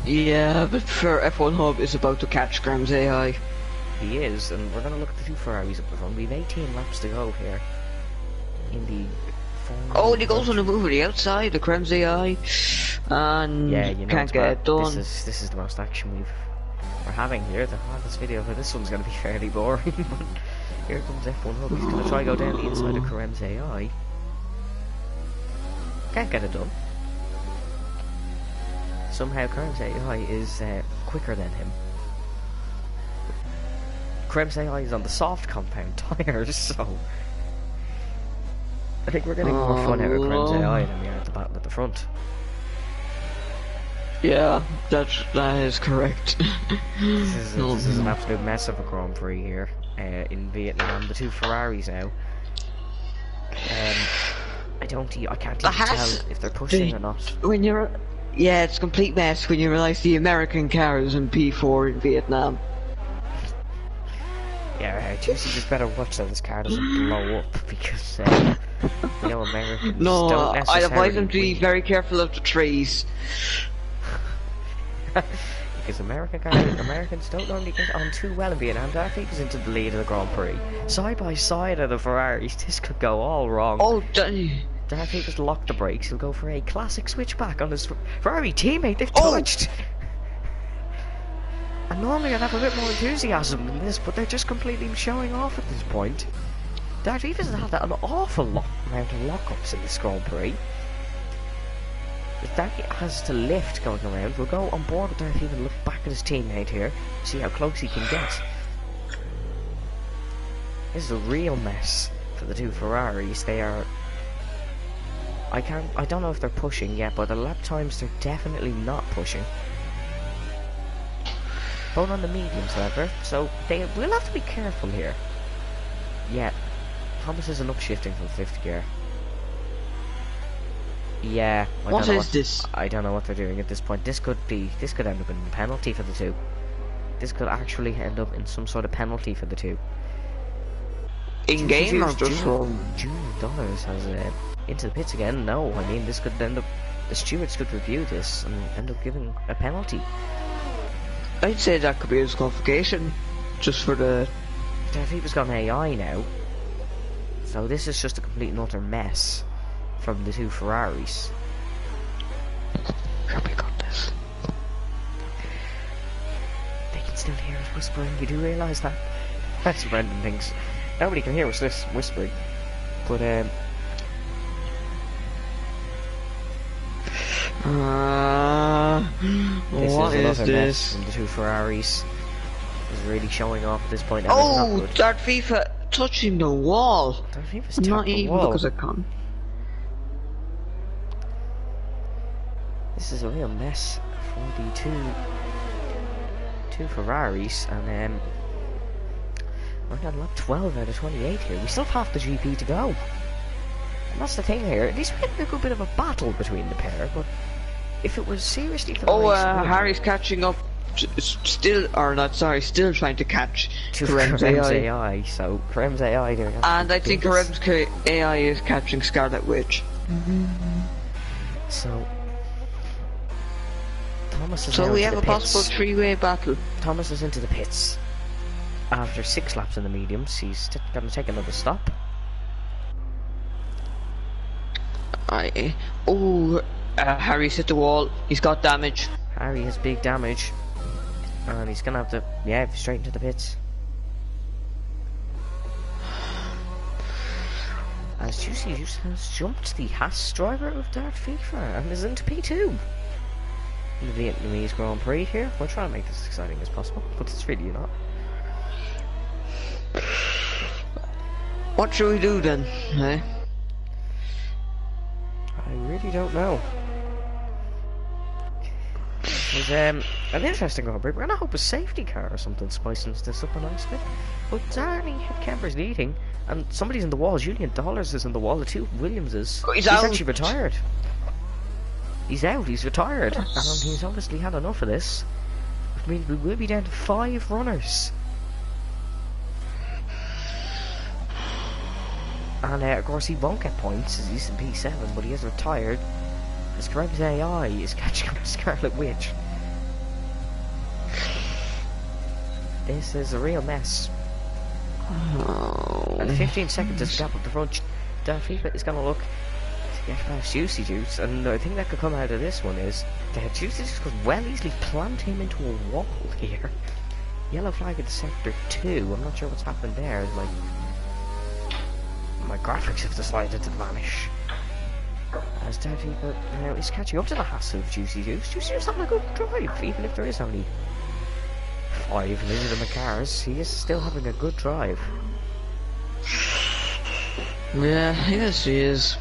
Yeah, but F1 Hub is about to catch Graham's AI. He is, and we're going to look at the two Ferraris up the front. We've 18 laps to go here in the Oh, and he goes on the move on the outside, the Krem's AI, and yeah, you know, can't get it done. This is the most action we're having here. This video for this one's going to be fairly boring, but here comes F1 Hub. He's going to try to go down the inside of Krem's AI. Can't get it done. Somehow Krem's AI is quicker than him. Krem's AI is on the soft compound tyres, so I think we're getting more fun out of Krem's AI than we are at the battle at the front. Yeah, that is correct. This is an absolute mess of a Grand Prix here in Vietnam. The two Ferraris now. I can't even tell if they're pushing or not. Yeah, it's a complete mess when you realise the American car is in P4 in Vietnam. Yeah, Juicy just better watch that this car doesn't blow up, because you know Americans don't necessarily I'd advise them to be very careful of the trees. Because Americans don't normally get on too well in Vietnam. Darth was into the lead of the Grand Prix. Side by side of the Ferraris, this could go all wrong. Oh, Darth just locked the brakes. He'll go for a classic switchback on his Ferrari teammate. They've touched. And normally I'd have a bit more enthusiasm than this, but they're just completely showing off at this point. Darth has had an awful amount of lockups in this Grand Prix. If Darth has to lift going around, we'll go on board with Darth and look back at his teammate here, see how close he can get. This is a real mess for the two Ferraris. They are... I don't know if they're pushing yet, but the lap times they're definitely not pushing. Both on the mediums, however, so they will have to be careful here. Yeah, Thomas is an upshifting from 5th gear. Yeah, what is this? I don't know what they're doing at this point. This could end up in a penalty for the two. This could actually end up in some sort of penalty for the two. In game or just from Julian Dollars has into the pits again? No, I mean this could end up. The stewards could review this and end up giving a penalty. I'd say that could be a disqualification, just for the... Darth gone AI now, so this is just a complete and utter mess from the two Ferraris. Probably got this. They can still hear us whispering, you do realise that? That's what Brendan thinks. Nobody can hear us this whispering. But what is this? From the two Ferraris is really showing off at this point. Oh, Darth FIFA touching the wall. Darth FIFA's not even because I can. This is a real mess for the two Ferraris, and we're on lap 12 out of 28 here. We still have half the GP to go. And that's the thing here. At least we're getting a good bit of a battle between the pair, but if it was seriously for the race, Harry's catching up, still trying to catch Krem's AI. So Krem's AI there. And I think Krem's AI is catching Scarlet Witch. So Thomas is we have a possible three-way battle. Thomas is into the pits. After 6 laps in the mediums, he's going to take another stop. Harry's hit the wall. He's got damage. Harry has big damage. And he's gonna have to, yeah, straight into the pits. As Juicy Juice has jumped the Haas driver of Dark FIFA and is into P2. The Vietnamese Grand Prix here. We're trying to make this as exciting as possible, but it's really not. What should we do then? Eh? I really don't know. It was an interesting Grand Prix. We're gonna hope a safety car or something spicing this up a nice bit. But Danny Kemper's leading, and somebody's in the wall. Julian Dollars is in the wall. The two Williamses. Oh, he's actually retired. He's out. He's retired, and he's obviously had enough of this. I mean, we will be down to 5 runners. And of course he won't get points as he's in P7, but he is retired. As Krebs AI is catching up to Scarlet Witch. This is a real mess. Oh. And 15 seconds is gap up the front. Dark FIFA is going to look to get past Juicy Juice, and I think that could come out of this one is that Juicy Juice could well easily plant him into a wall here. Yellow flag at sector 2. I'm not sure what's happened there. My graphics have decided to vanish. As Dark FIFA now is catching up to the hassle of Juicy Juice. Juicy Juice having a good drive, even if there is only 5 legitimate cars. He is still having a good drive. Yeah, yes he is.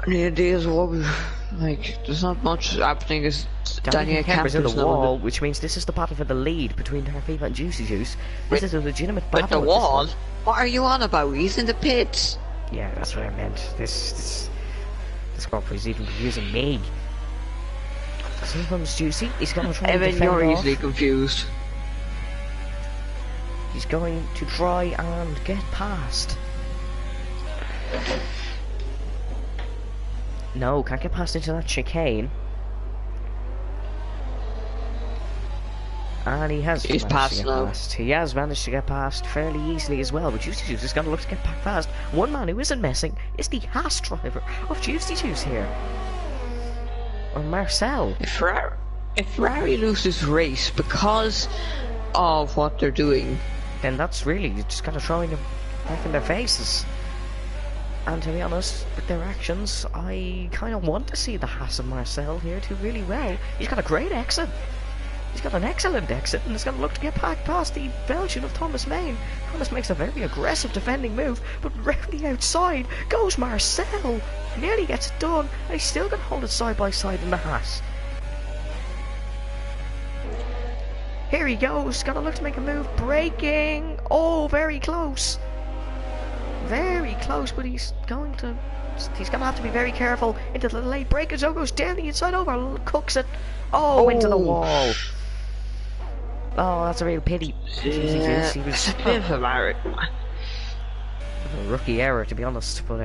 The idea is what we like. There's not much happening. As Daniel Kemper's in the wall, which means this is the battle for the lead between Dark FIFA and Juicy Juice. This is a legitimate battle. With the wall? What are you on about? He's in the pits. Yeah, that's what I meant. This Grand Prix is even confusing me. So here comes Juicy. He's going to try and defend you're off. easily confused. He's going to try and get past. No, can't get past into that chicane. And he has He's managed to get now. past. He has managed to get past fairly easily as well. But Juicy Juice is going to look to get back fast. One man who isn't messing is the Haas driver of Juicy Juice here. Or Marcel. If Ferrari loses race because of what they're doing, then that's really just kind of throwing them back in their faces. And to be honest, with their actions, I kind of want to see the Haas of Marcel here do really well. He's got a great exit. He's got an excellent exit, and he's going to look to get back past the Belgian of Thomas Main. Thomas makes a very aggressive defending move, but round the outside goes Marcel. Nearly gets it done, and he's still going to hold it side by side in the Haas. Here he goes, going to look to make a move, braking. Oh, very close. Very close, but he's going to have to be very careful into the late break. As goes down the inside over, cooks it. Oh, into the wall. Oh, that's a real pity. yeah, He was a bit of a rookie error, to be honest. But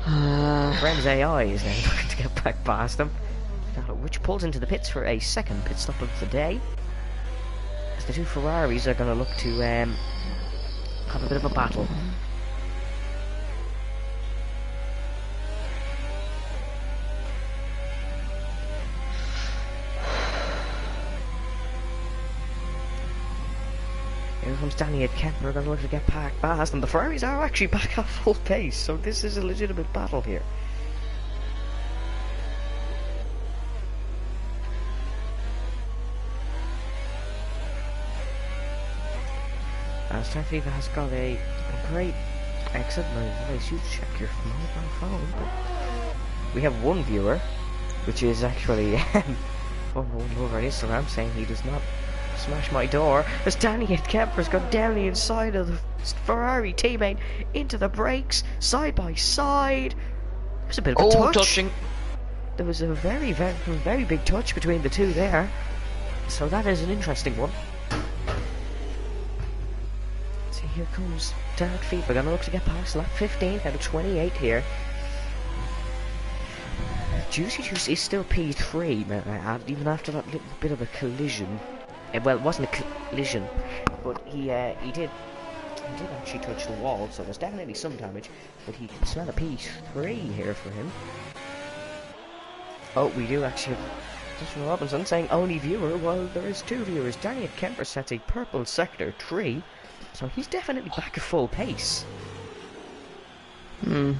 Friends AI is now looking to get back past him, which pulls into the pits for a second pit stop of the day. As the two Ferraris are going to look to have a bit of a battle. Here comes Danny and Kemper, going to look to get back past, and the Ferraris are actually back at full pace, so this is a legitimate battle here. Dark FIFA has got a great exit. Now, advise you check your mobile phone. But we have one viewer, which is actually over on Instagram, saying he does not smash my door. As Danny and Kemper's gone down the inside of the Ferrari teammate into the brakes, side by side. There's a bit of a touch. Touching. There was a very, very, very big touch between the two there. So that is an interesting one. See, here comes Dark FIFA. Gonna look to get past lap 15 out of 28 here. Juicy Juice is still P3, may I add, even after that little bit of a collision. Well, it wasn't a collision, but he did He did actually touch the wall, so there's definitely some damage, but he can smell a P3 here for him. Oh, we do actually have Justin Robinson saying only viewer. Well, there is 2 viewers. Daniel Kemper sets a purple sector 3, so he's definitely back at full pace. Hmm.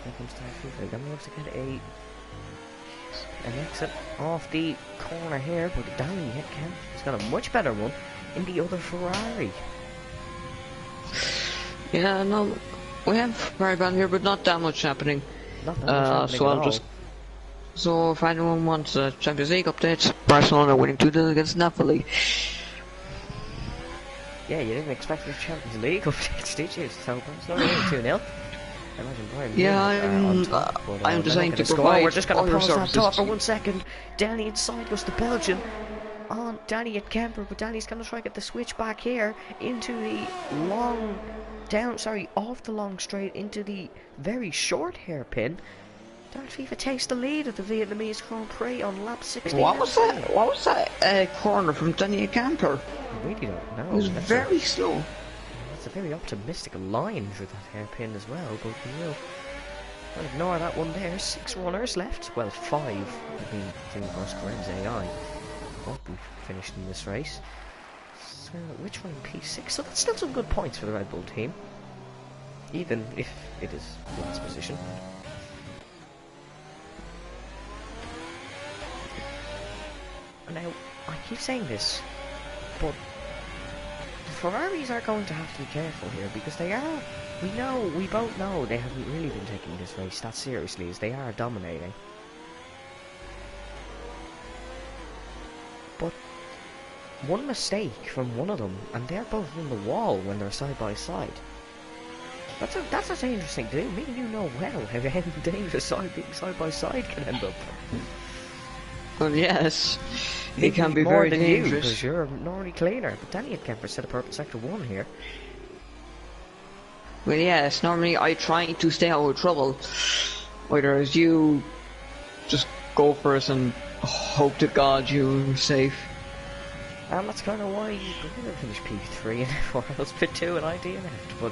Here comes Typhoon. Gonna have to get an exit off the corner here, but Danny Kemper has got a much better one in the other Ferrari. Yeah, no, we have Ferrari down here, but not that much happening. Not that much happening So at I'll all. just. So if anyone wants a Champions League update, Barcelona winning 2-0 against Napoli. Yeah, you didn't expect the Champions League updates, did you? So Barcelona winning 2-0. I imagine Bayern Munich are on top, but, I'm they're designed not to gonna score. provide We're just going all to your pause that services. thought for 1 second. Danny inside goes the Belgian on Danny at Kemper, but Danny's going to try to get the switch back here into the long off the long straight into the very short hairpin. Dark FIFA takes the lead of the Vietnamese Grand Prix on lap 16. What was that? What was that corner from Daniel Camper? I really don't know. It was very slow. It's a very optimistic line for that hairpin as well, but we will ignore that one there. 6 runners left. Well, 5. I mean, of course, Karim's AI won't be finished in this race. So, which one in P6? So that's still some good points for the Red Bull team, even if it is last position. Now, I keep saying this, but the Ferraris are going to have to be careful here, because they are, we both know they haven't really been taking this race that seriously, as they are dominating. But one mistake from one of them, and they're both in the wall when they're side by side. That's a dangerous thing to do. Me and you know well how dangerous being side by side can end up. Well, yes, it can be more very than dangerous. you, because you're normally cleaner. But Danny at Kemper set a purple sector 1 here. Well, yes, normally I try to stay out of trouble, whereas you just go for it and hope to God you're safe. And that's kind of why you could finish P3 and F4 else Pit 2 and I DNF'd, but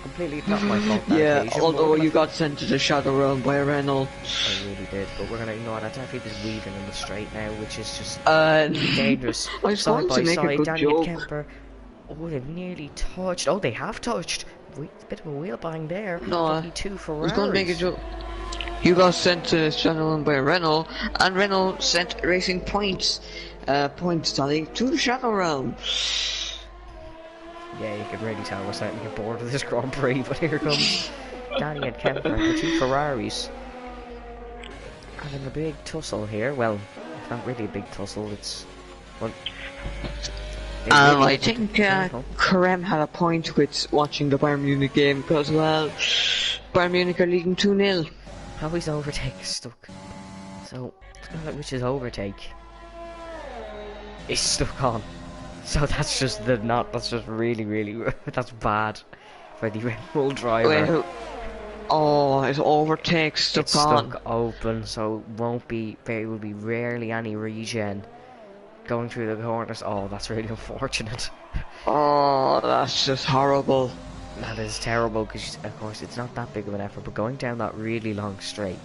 completely not my fault that Yeah, occasion. although you got sent to the Shadow Realm by Renault. I really did, but we're going to ignore that. Danny is weaving in the straight now, which is just dangerous. I was Side going by to make a side, good Danny joke. and Kemper would have nearly touched. Oh, they have touched. A bit of a wheel bang there. No, 2 I Ferraris. was going to make a joke. You got sent to Shadow Realm by Renault, and Renault sent Racing Points, Dolly, to the Shadow Realm. Yeah, you can really tell we're starting to get bored of this Grand Prix, but here comes Danny and Kemper, the 2 Ferraris. Having a big tussle here. Well, it's not really a big tussle, it's... Well, I think Karem had a point with watching the Bayern Munich game, because, well, Bayern Munich are leading 2-0. How his overtake is stuck. So, which is overtake is stuck on. So that's just that's just really, that's bad for the Red Bull driver. Well, oh, his overtake stuck It's on. stuck open, so there will be rarely any regen going through the corners. Oh, that's really unfortunate. Oh, that's just horrible. That is terrible, because of course it's not that big of an effort, but going down that really long straight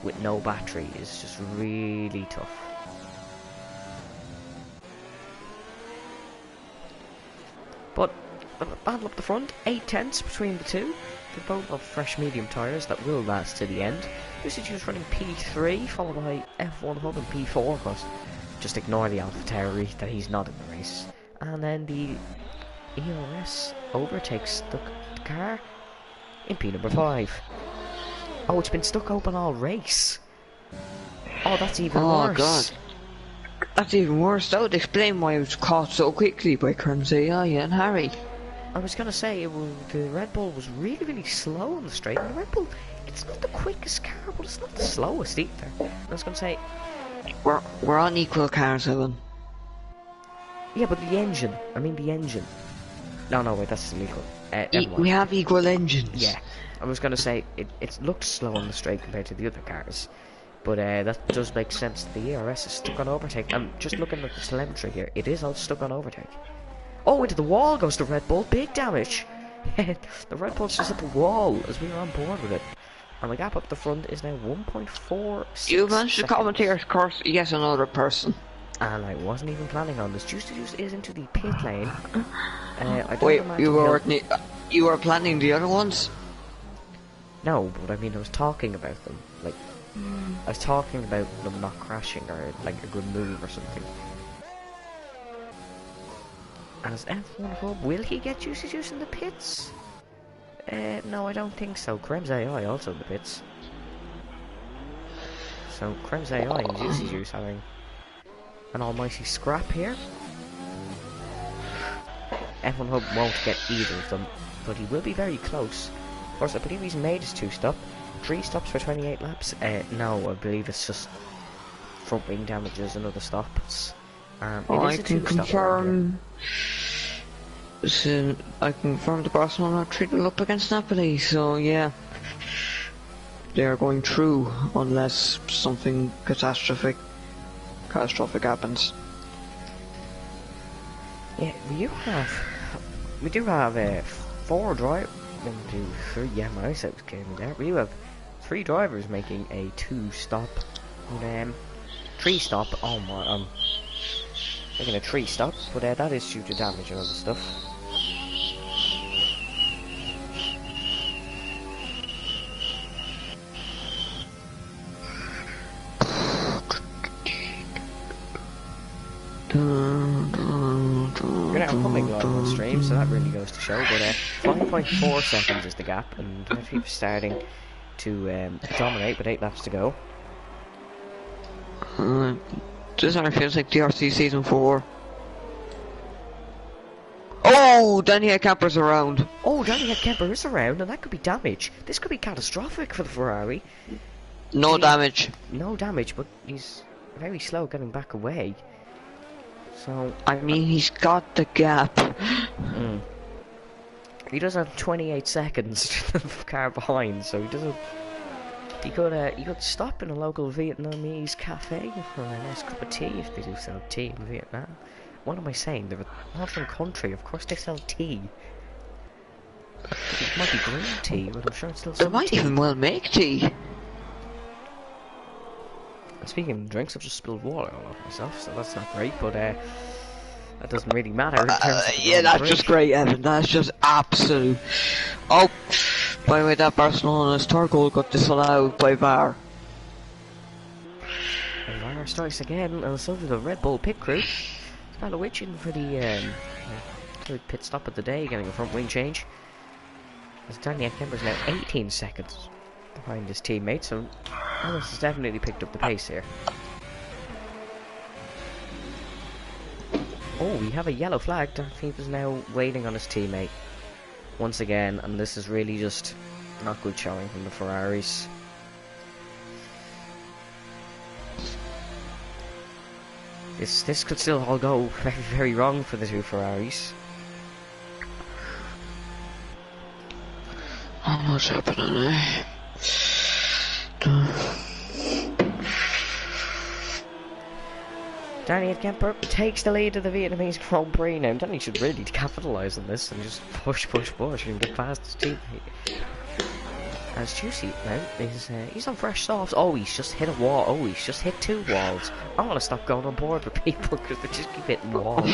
with no battery is just really tough. But battle up the front, 8 tenths between the two. They both have fresh medium tyres that will last to the end. Usage is running P3 followed by F1 Hub and P4, but just ignore the AlphaTauri that he's not in the race. And then the EOS overtakes the car in P number 5. Oh, it's been stuck open all race. Oh, that's even worse. Oh, God. That's even worse. That would explain why it was caught so quickly by Kernzea and Harry. I was going to say, the Red Bull was really slow on the straight, and the Red Bull, it's not the quickest car, but it's not the slowest either. I was going to say... We're on equal cars, Evan. Yeah, but the engine. I mean the engine. No, wait, that's illegal. We have equal engines. Yeah. I was going to say, it looked slow on the straight compared to the other cars, But that does make sense. The ERS is stuck on overtake. I'm just looking at the telemetry here. It is all stuck on overtake. Oh, into the wall goes the Red Bull. Big damage. The Red Bull's just hit the wall as we were on board with it. And the gap up the front is now 1.46 You managed to commentate, of course, yet another person. And I wasn't even planning on this. Juicy Juice is into the pit lane. I don't Wait, imagine you were planning the other ones? No, but I mean, I was talking about them. Like, I was talking about them not crashing or like a good move or something. As F1 Hub, will he get Juicy Juice in the pits? No, I don't think so. Krem's AI also in the pits. So Krem's AI and Juicy Juice having an almighty scrap here. F1 Hub won't get either of them, but he will be very close. Of course, I believe he's made his 2 stop. 3 stops for 28 laps. No, I believe it's just front wing damages and other stops. I can confirm. So I confirm the Barcelona treated up against Napoli. So yeah, they are going through unless something catastrophic happens. Yeah, we do have 4 drivers. 1, 2, 3. Yeah, my eyesight was came there. We do have 3 drivers making a 2 stop. And 3 stop. Oh my, making a 3 stop, but that is due to damage and other stuff. We're gonna have coming live on stream, so that really goes to show. But 5.4 seconds is the gap, and people starting to dominate with 8 laps to go. This only feels like DRC Season 4. Oh, Daniel Kemper's around. Oh, Daniel Kemper is around, and that could be damage. This could be catastrophic for the Ferrari. No damage. No damage, but he's very slow getting back away. So I mean, he's got the gap. He does have 28 seconds of car behind, so he doesn't. He could stop in a local Vietnamese cafe for a nice cup of tea if they do sell tea in Vietnam. What am I saying? They're a northern country, of course they sell tea. It might be green tea, but I'm sure it's still They some might tea. even well make tea. And speaking of drinks, I've just spilled water all over myself, so that's not great, but that doesn't really matter in terms of yeah, that's just great, Evan. That's just absolute. Oh, by the way, that Barcelona's third goal got disallowed by VAR. And VAR strikes again, and so do the Red Bull pit crew. Skalowicz in for the third pit stop of the day, getting a front wing change. As Daniel Kemper's now 18 seconds behind his teammate, so Ellis has definitely picked up the pace here. Oh, we have a yellow flag. Darth is now waiting on his teammate once again, and this is really just not good showing from the Ferraris. This could still all go very, very wrong for the 2 Ferraris. Oh, what's happening now? Daniel Kemper takes the lead of the Vietnamese Grand Prix now. Danny should really capitalise on this and just push and get past his teammate. As Juicy now is he's on fresh softs. Oh, he's just hit a wall. Oh, he's just hit 2 walls. I'm gonna stop going on board with people because they just keep hitting walls.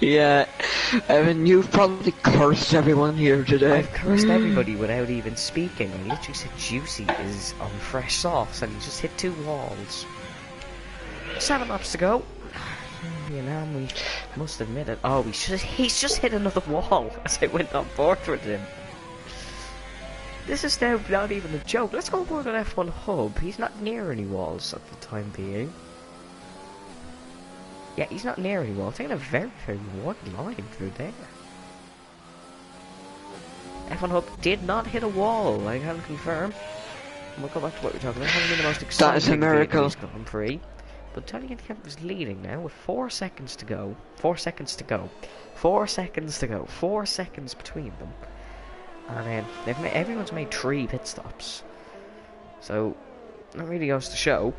Yeah, Evan, you've probably cursed everyone here today. I've cursed everybody without even speaking. I literally said Juicy is on fresh softs and he just hit 2 walls. 7 laps to go. Vietnam, we must admit it. Oh, he's just hit another wall as I went on board with him. This is now not even a joke. Let's go on board with F1 Hub. He's not near any walls at the time being. Yeah, he's not near any walls. Taking a very, very wide line through there. F1 Hub did not hit a wall, I can confirm. We'll go back to what we're talking about. Having been the most exciting that is a miracle. Grand Prix. But Daniel Kemper is leading now with 4 seconds to go. 4 seconds to go. 4 seconds to go. 4 seconds between them. And everyone's made 3 pit stops. So that really goes to show.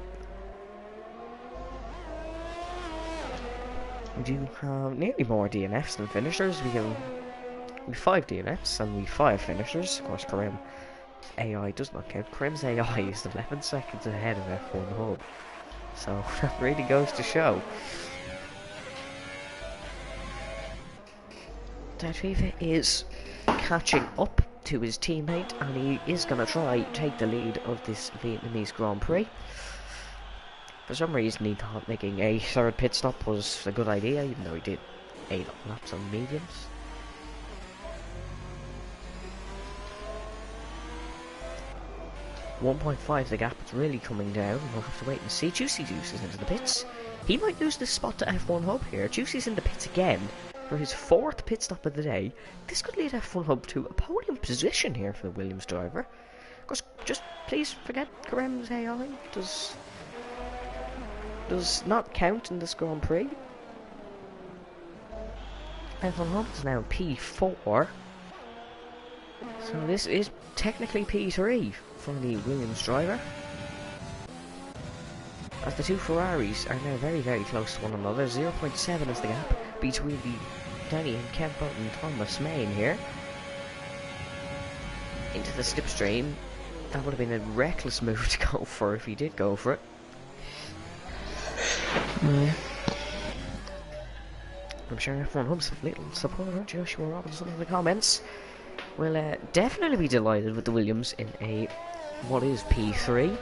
We do have nearly more DNFs than finishers. We have 5 DNFs and we 5 finishers. Of course, Karim AI does not count. Karim's AI is 11 seconds ahead of F1 Hub. So that really goes to show. Dafifa is catching up to his teammate, and he is going to try take the lead of this Vietnamese Grand Prix. For some reason he thought making a third pit stop was a good idea, even though he did 8 laps on mediums. .5 the gap, it's really coming down. We'll have to wait and see. Juicy Juice is into the pits. He might lose this spot to F1 Hub here. Juicy's in the pits again for his 4th pit stop of the day. This could lead F1 Hub to a podium position here for the Williams driver. Of course, just please forget Karim's AI does not count in this Grand Prix. F1 Hub is now P4. So this is technically P3 for the Williams driver, as the two Ferraris are now very, very close to one another. 0.7 is the gap between the Danny and Kemper and Thomas Main here. Into the slipstream. That would have been a reckless move to go for if he did go for it. I'm sure F1 Hub's a little supporter, Joshua Robinson, in the comments. Will definitely be delighted with the Williams in a what is P3.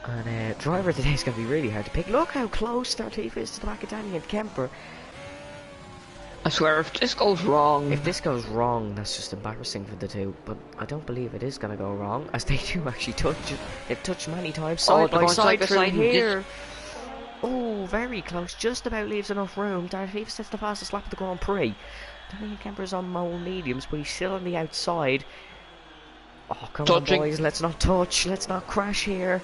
And driver today is going to be really hard to pick. Look how close Dafifa is to the back of Danny and Kemper. I swear, if this goes wrong... If this goes wrong, that's just embarrassing for the two. But I don't believe it is going to go wrong, as they do actually touch it. They've touched many times, side by side through here. Oh, very close. Just about leaves enough room. Dafifa sets the fastest lap of the Grand Prix. Danny Kemper's on more mediums, but he's still on the outside. Oh, come on, boys. Let's not touch. Let's not crash here.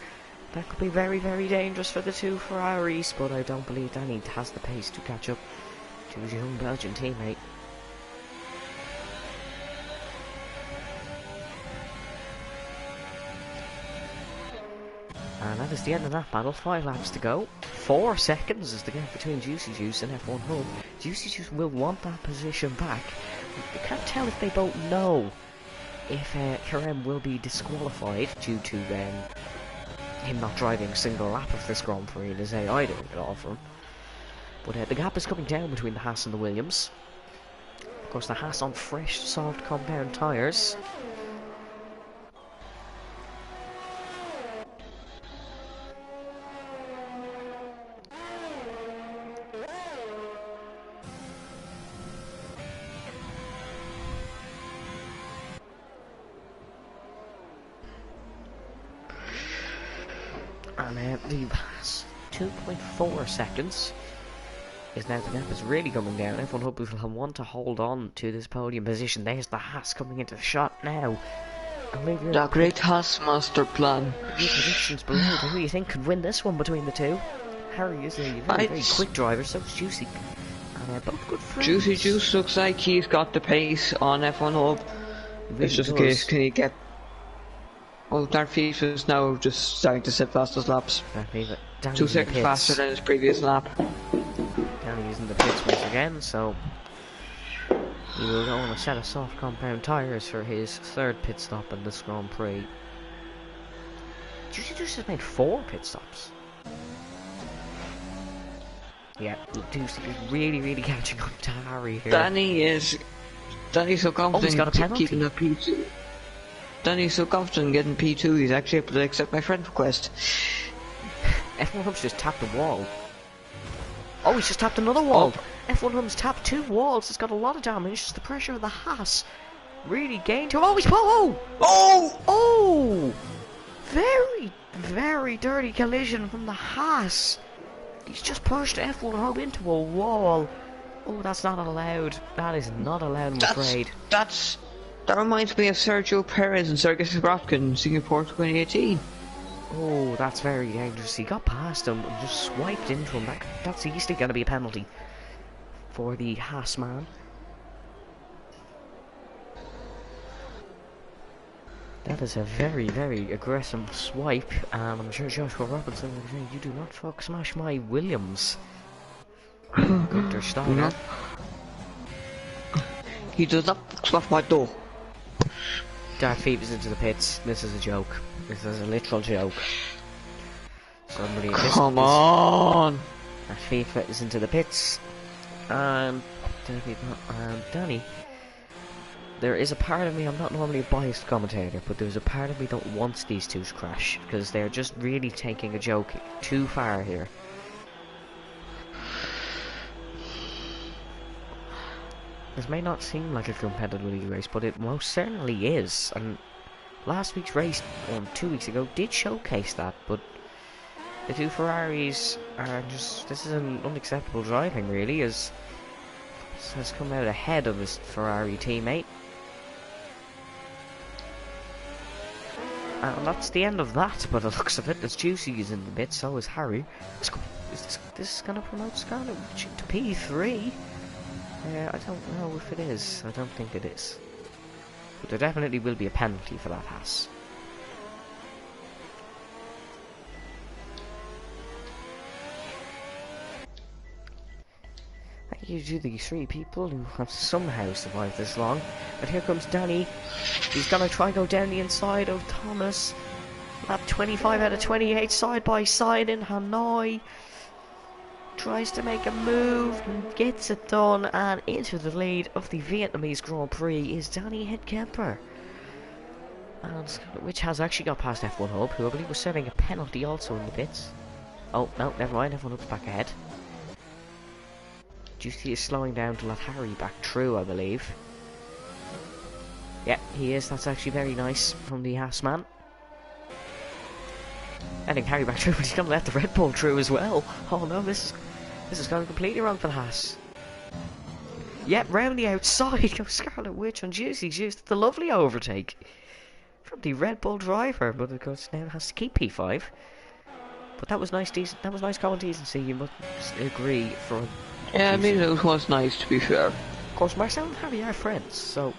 That could be very, very dangerous for the two Ferraris, but I don't believe Danny has the pace to catch up to his young Belgian teammate. And that is the end of that battle. 5 laps to go. 4 seconds is the gap between Juicy Juice and F1 Hub. Juicy Juice will want that position back. You can't tell if they both know if Karim will be disqualified due to him not driving a single lap of this Grand Prix and his AI doing it all for him. But the gap is coming down between the Haas and the Williams. Of course, the Haas on fresh, soft compound tyres. And the Haas, 2.4 seconds. Is now the gap is really coming down. F1 Hub will want to hold on to this podium position. There's the Haas coming into the shot now. The great Haas master plan. Your predictions below. Who do you think could win this one between the two? Harry is a very, very quick driver, so is Juicy. And both good friends. Juicy Juice looks like he's got the pace on F1 Hub. Really it's just a case, can he get... Well, Dafifa is now just starting to set fastest laps. 2 seconds faster than his previous lap. Danny is in the pits once again, so he will go on a set of soft compound tyres for his 3rd pit stop in this Grand Prix. Juicy Juice has made 4 pit stops. Yeah, Juicy is really, really catching up to Harry here. Danny's so confident keeping the P2. Danny's so confident getting P2, he's actually able to accept my friend request. F1 Hub's just tapped the wall. Oh, he's just tapped another wall. Oh. F1 Hub's tapped 2 walls. It's got a lot of damage. Just the pressure of the Haas really gained to him. Oh, he's... Oh! Oh! Oh! Very, very dirty collision from the Haas. He's just pushed F1 Hub into a wall. Oh, that's not allowed. That is not allowed, I'm afraid. That reminds me of Sergio Perez and Sergei Sirotkin in Singapore 2018. Oh, that's very dangerous. He got past him and just swiped into him. That's easily going to be a penalty for the Haas man. That is a very, very aggressive swipe, and I'm sure Joshua Robinson will say, "You do not fuck smash my Williams." Gunter Steiner. He does not smash my door. Darth Phoebus into the pits. This is a joke. This is a literal joke. Somebody. Come on! Darth Phoebus is into the pits, and Danny. There is a part of me, I'm not normally a biased commentator, but there's a part of me that wants these two to crash, because they're just really taking a joke too far here. This may not seem like a competitive league race, but it most certainly is, and last week's race, 2 weeks ago, did showcase that, but the two Ferraris are just, this is an unacceptable driving really, as has come out ahead of his Ferrari teammate. And that's the end of that, by the looks of it. As Juicy is in the bit, so is Harry. Is this going to promote Scarlet Witch to P3? I don't know if it is. I don't think it is. But there definitely will be a penalty for that Haas. Thank you to the three people who have somehow survived this long. But here comes Danny. He's gonna try go down the inside of Thomas. Lap 25 out of 28 side by side in Hanoi. Tries to make a move and gets it done, and into the lead of the Vietnamese Grand Prix is Danny Headkemper. And which has actually got past F1 Hub, who I believe was serving a penalty also in the pits. Oh no, never mind, F1 Hub's back ahead. Juicy is slowing down to let Harry back through, I believe. Yep, he is. That's actually very nice from the Haas man. Letting Harry back through, but he's going to let the Red Bull through as well. Oh no, this is going completely wrong for the Haas. Yep, round the outside goes Scarlet Witch on Juicy. Juicy, the lovely overtake from the Red Bull driver, but of course now has to keep P5. But that was nice, decent. That was nice common decency. You must agree for. Yeah, I mean it was nice to be fair. Of course, Marcel and Harry are friends, so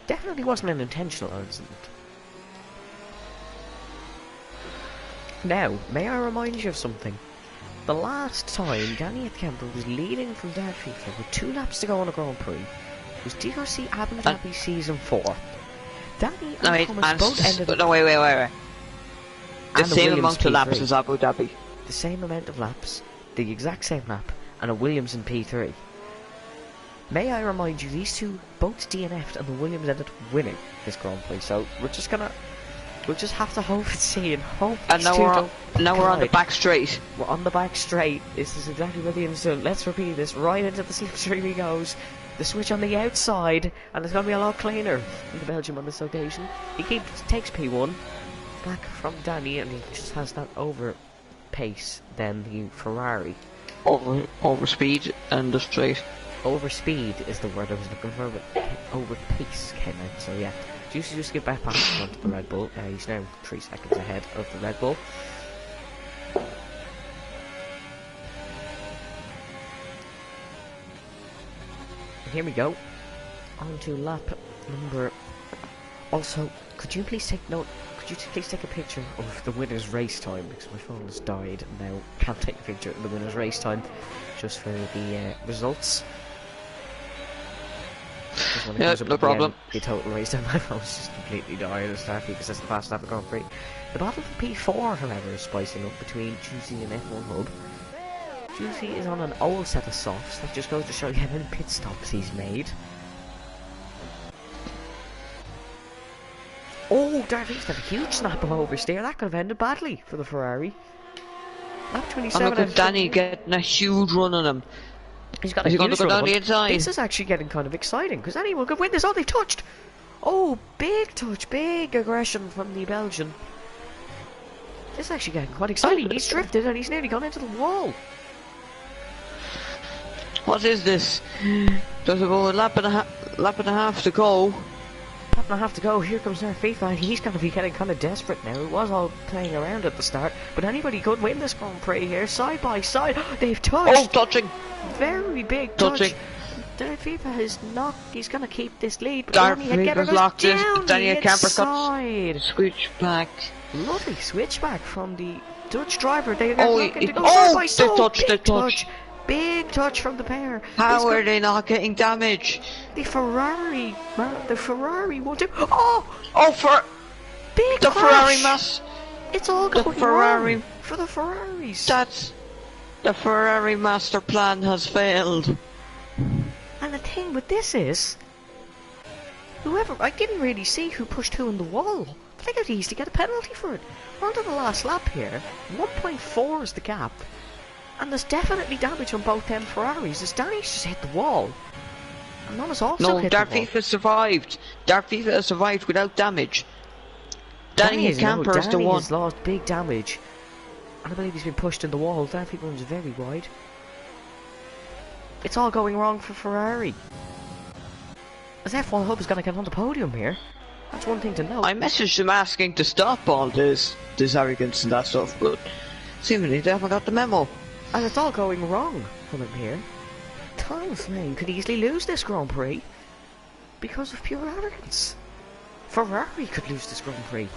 definitely wasn't an intentional incident. Now, may I remind you of something? The last time Danny Headkemper was leading from Darth FIFA with 2 laps to go on a Grand Prix was DRC Abu Dhabi Season 4. Danny and Thomas both ended up... No, wait. The same amount of laps P3. as Abu Dhabi. The same amount of laps, the exact same lap, and a Williams in P3. May I remind you, these two both DNF'd and the Williams ended up winning this Grand Prix, so we'll just have to hope and see and hope. And now we're on the back straight. We're on the back straight. This is exactly what the instant. Let's repeat this. Right into the slipstream he goes. The switch on the outside, and it's going to be a lot cleaner in the Belgium on this occasion. He takes P1 back from Danny, and he just has that over pace than the Ferrari. Over speed and the straight. Over speed is the word I was looking for, but over pace came out. So yeah. Juicy just get back past the front of the Red Bull. He's now 3 seconds ahead of the Red Bull. And here we go. On to lap number... Also, could you please take a picture of the winner's race time? Because my phone has died and now can't take a picture of the winner's race time. Just for the results. Yeah, no problem. The total race time, my phone's just completely died at start because that's the fastest I've Grand Prix. The battle for P4, however, is spicing up between Juicy and F1 Hub. Juicy is on an old set of softs. That just goes to show you how many pit stops he's made. Oh, Darvish had a huge snap of oversteer. That could have ended badly for the Ferrari. Lap 27. And look at Danny getting a huge run on him. He's got a going to go down the inside. This is actually getting kind of exciting because anyone could win this. Oh, they touched! Oh, big touch, big aggression from the Belgian. This is actually getting quite exciting. He's drifted and he's nearly gone into the wall. What is this? There's about a lap and a half to go. Lap and a half to go. Here comes our FIFA, and he's going to be getting kind of desperate now. It was all playing around at the start, but anybody could win this Grand Prix here, side by side. They've touched. Oh, touching. Very big touch. David Viva is not. He's gonna keep this lead. But Darth Danny again Vader's goes locked in. down Daniel the Camper inside. cuts. Switchback. Lovely switchback from the Dutch driver. They are Oh, looking to go oh, side by they side. touched, they Big touch. touched. Big touch from the pair. How are they not getting damage? The Ferrari, the Ferrari will do. Oh, Oh, for big the crash. Ferrari mass. It's all The going Ferrari. wrong for the Ferraris. That's the Ferrari master plan has failed. And the thing with this is, whoever, I didn't really see who pushed who in the wall. But they got easy to get a penalty for it. We're on to the last lap here. 1.4 is the gap. And there's definitely damage on both them Ferraris. As Danny's just hit the wall. And Nona's also No, hit Darth the wall. Vader survived. Darth Vader has survived without damage. Danny Camper is the Danny one. has lost big damage. And I believe he's been pushed in the wall. Darth Vader runs very wide. It's all going wrong for Ferrari. As F1 Hub is going to get on the podium here. That's one thing to know. I messaged them asking to stop all this arrogance and that stuff, but seemingly they haven't got the memo. And it's all going wrong for him here. Thomas Lane could easily lose this Grand Prix because of pure arrogance. Ferrari could lose this Grand Prix.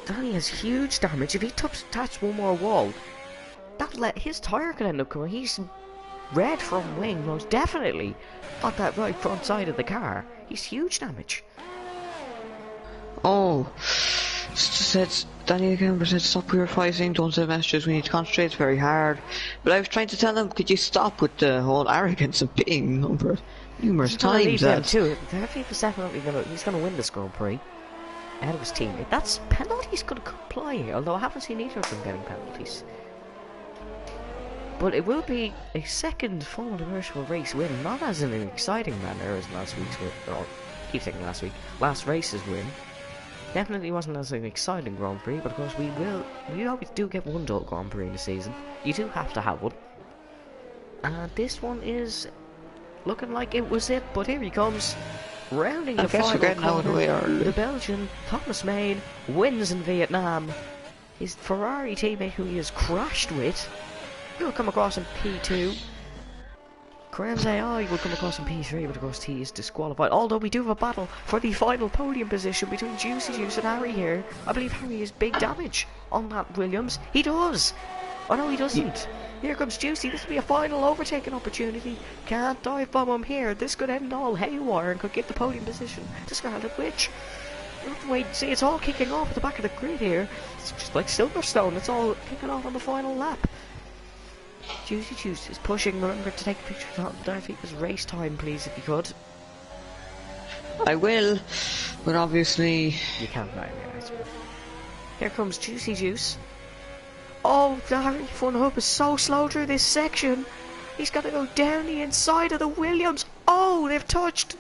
Danny has huge damage. If he touches one more wall, his tyre could end up going. He's red from wing, most definitely, on that right front side of the car. He's huge damage. Oh, said Daniel Camper said stop purifying, don't send messages, we need to concentrate, it's very hard. But I was trying to tell him, could you stop with the whole arrogance of being numerous times that... Too. He's definitely he's gonna win this Grand Prix ahead of his teammate. That's penalties could apply, although I haven't seen either of them getting penalties. But it will be a second Formula Commercial race win, not as in an exciting manner as last week's win, or keep saying last race's win. Definitely wasn't as an exciting Grand Prix, but of course we always do get one dull Grand Prix in the season. You do have to have one. And this one is looking like it was it, but here he comes, rounding the final corner. The Belgian Thomas Main wins in Vietnam. His Ferrari teammate, who he has crashed with, will come across in P2. Graham's AI will come across in P3, but of course he is disqualified. Although we do have a battle for the final podium position between Juicy Juice and Harry here. I believe Harry has big damage on that Williams. He does! Oh no, he doesn't. Here comes Juicy. This will be a final overtaking opportunity. Can't dive bomb him here. This could end all haywire and could give the podium position to Scarlet Witch. We'll have to wait and see. It's all kicking off at the back of the grid here. It's just like Silverstone. It's all kicking off on the final lap. Juicy Juice is pushing. Remember to take a picture of Darth Vader's race time, please, if you could. I will, but obviously... You can't buy me, I suppose. Here comes Juicy Juice. Oh, the Harry Fun Hub is so slow through this section. He's got to go down the inside of the Williams. Oh, they've touched.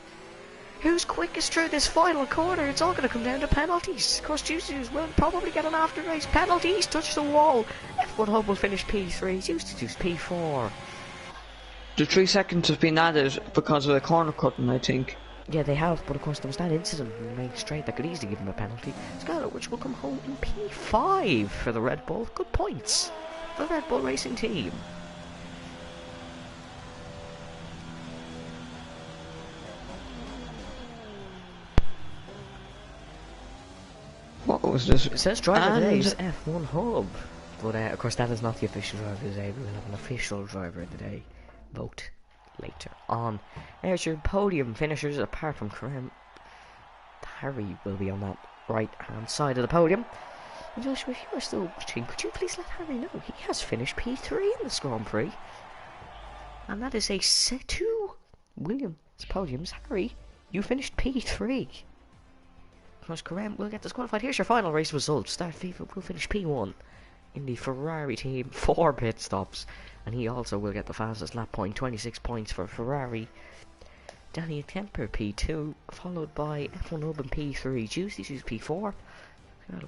Who's quickest through this final corner? It's all going to come down to penalties. Of course, Juicy Juice will probably get an after race. Penalties, touch the wall. F1 Hub will finish P3. Juicy Juice P4. The 3 seconds have been added because of the corner cutting, I think. Yeah, they have, but of course there was that incident in the main straight that could easily give him a penalty. Scarlet Witch will come home in P5 for the Red Bull. Good points for the Red Bull Racing team. What was this? It says driver today is F1 Hub, but of course that is not the official driver today. We will have an official driver of the day vote later on. There's your podium finishers, apart from Karim. Harry will be on that right hand side of the podium. And Joshua, if you are still watching, could you please let Harry know he has finished P3 in this Grand Prix? And that is a set 2 Williams podiums. Harry, you finished P3. Of course, Karim will get disqualified. Here's your final race results. Darth Vader will finish P1 in the Ferrari team, 4 pit stops. And he also will get the fastest lap point, 26 points for Ferrari. Danny Kemper P2, followed by F1 Hub and P3. Juicy Juice P4.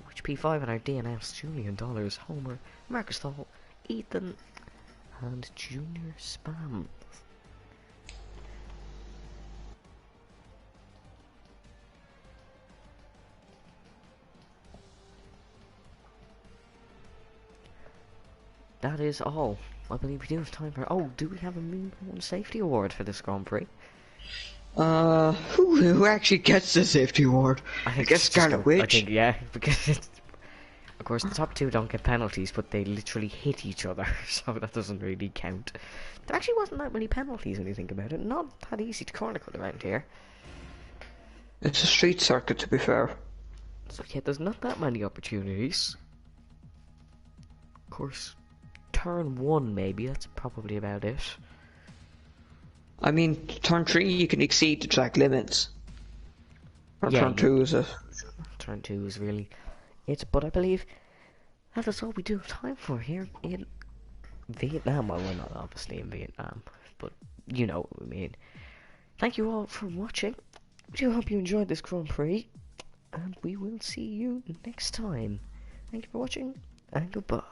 Which P5 and our DNFs, Julian Dollars, Homer, Marcus Thal, Ethan, and Junior Spam. that is all. I believe we do have time for... Oh, do we have a Moon Safety Award for this Grand Prix? Who actually gets the safety award? I guess Scarlet Witch. I think, yeah, because it's... Of course, the top two don't get penalties, but they literally hit each other, so that doesn't really count. There actually wasn't that many penalties when you think about it. Not that easy to corner cut around here. It's a street circuit, to be fair. So yeah, there's not that many opportunities. Of course, turn 1 maybe, that's probably about it. I mean, turn 3 you can exceed the track limits. Or yeah, turn 2 is it? Turn 2 is really it, but I believe that is all we do have time for here in Vietnam. Well, we're not obviously in Vietnam, but you know what I mean. Thank you all for watching. We do hope you enjoyed this Grand Prix, and we will see you next time. Thank you for watching, and goodbye.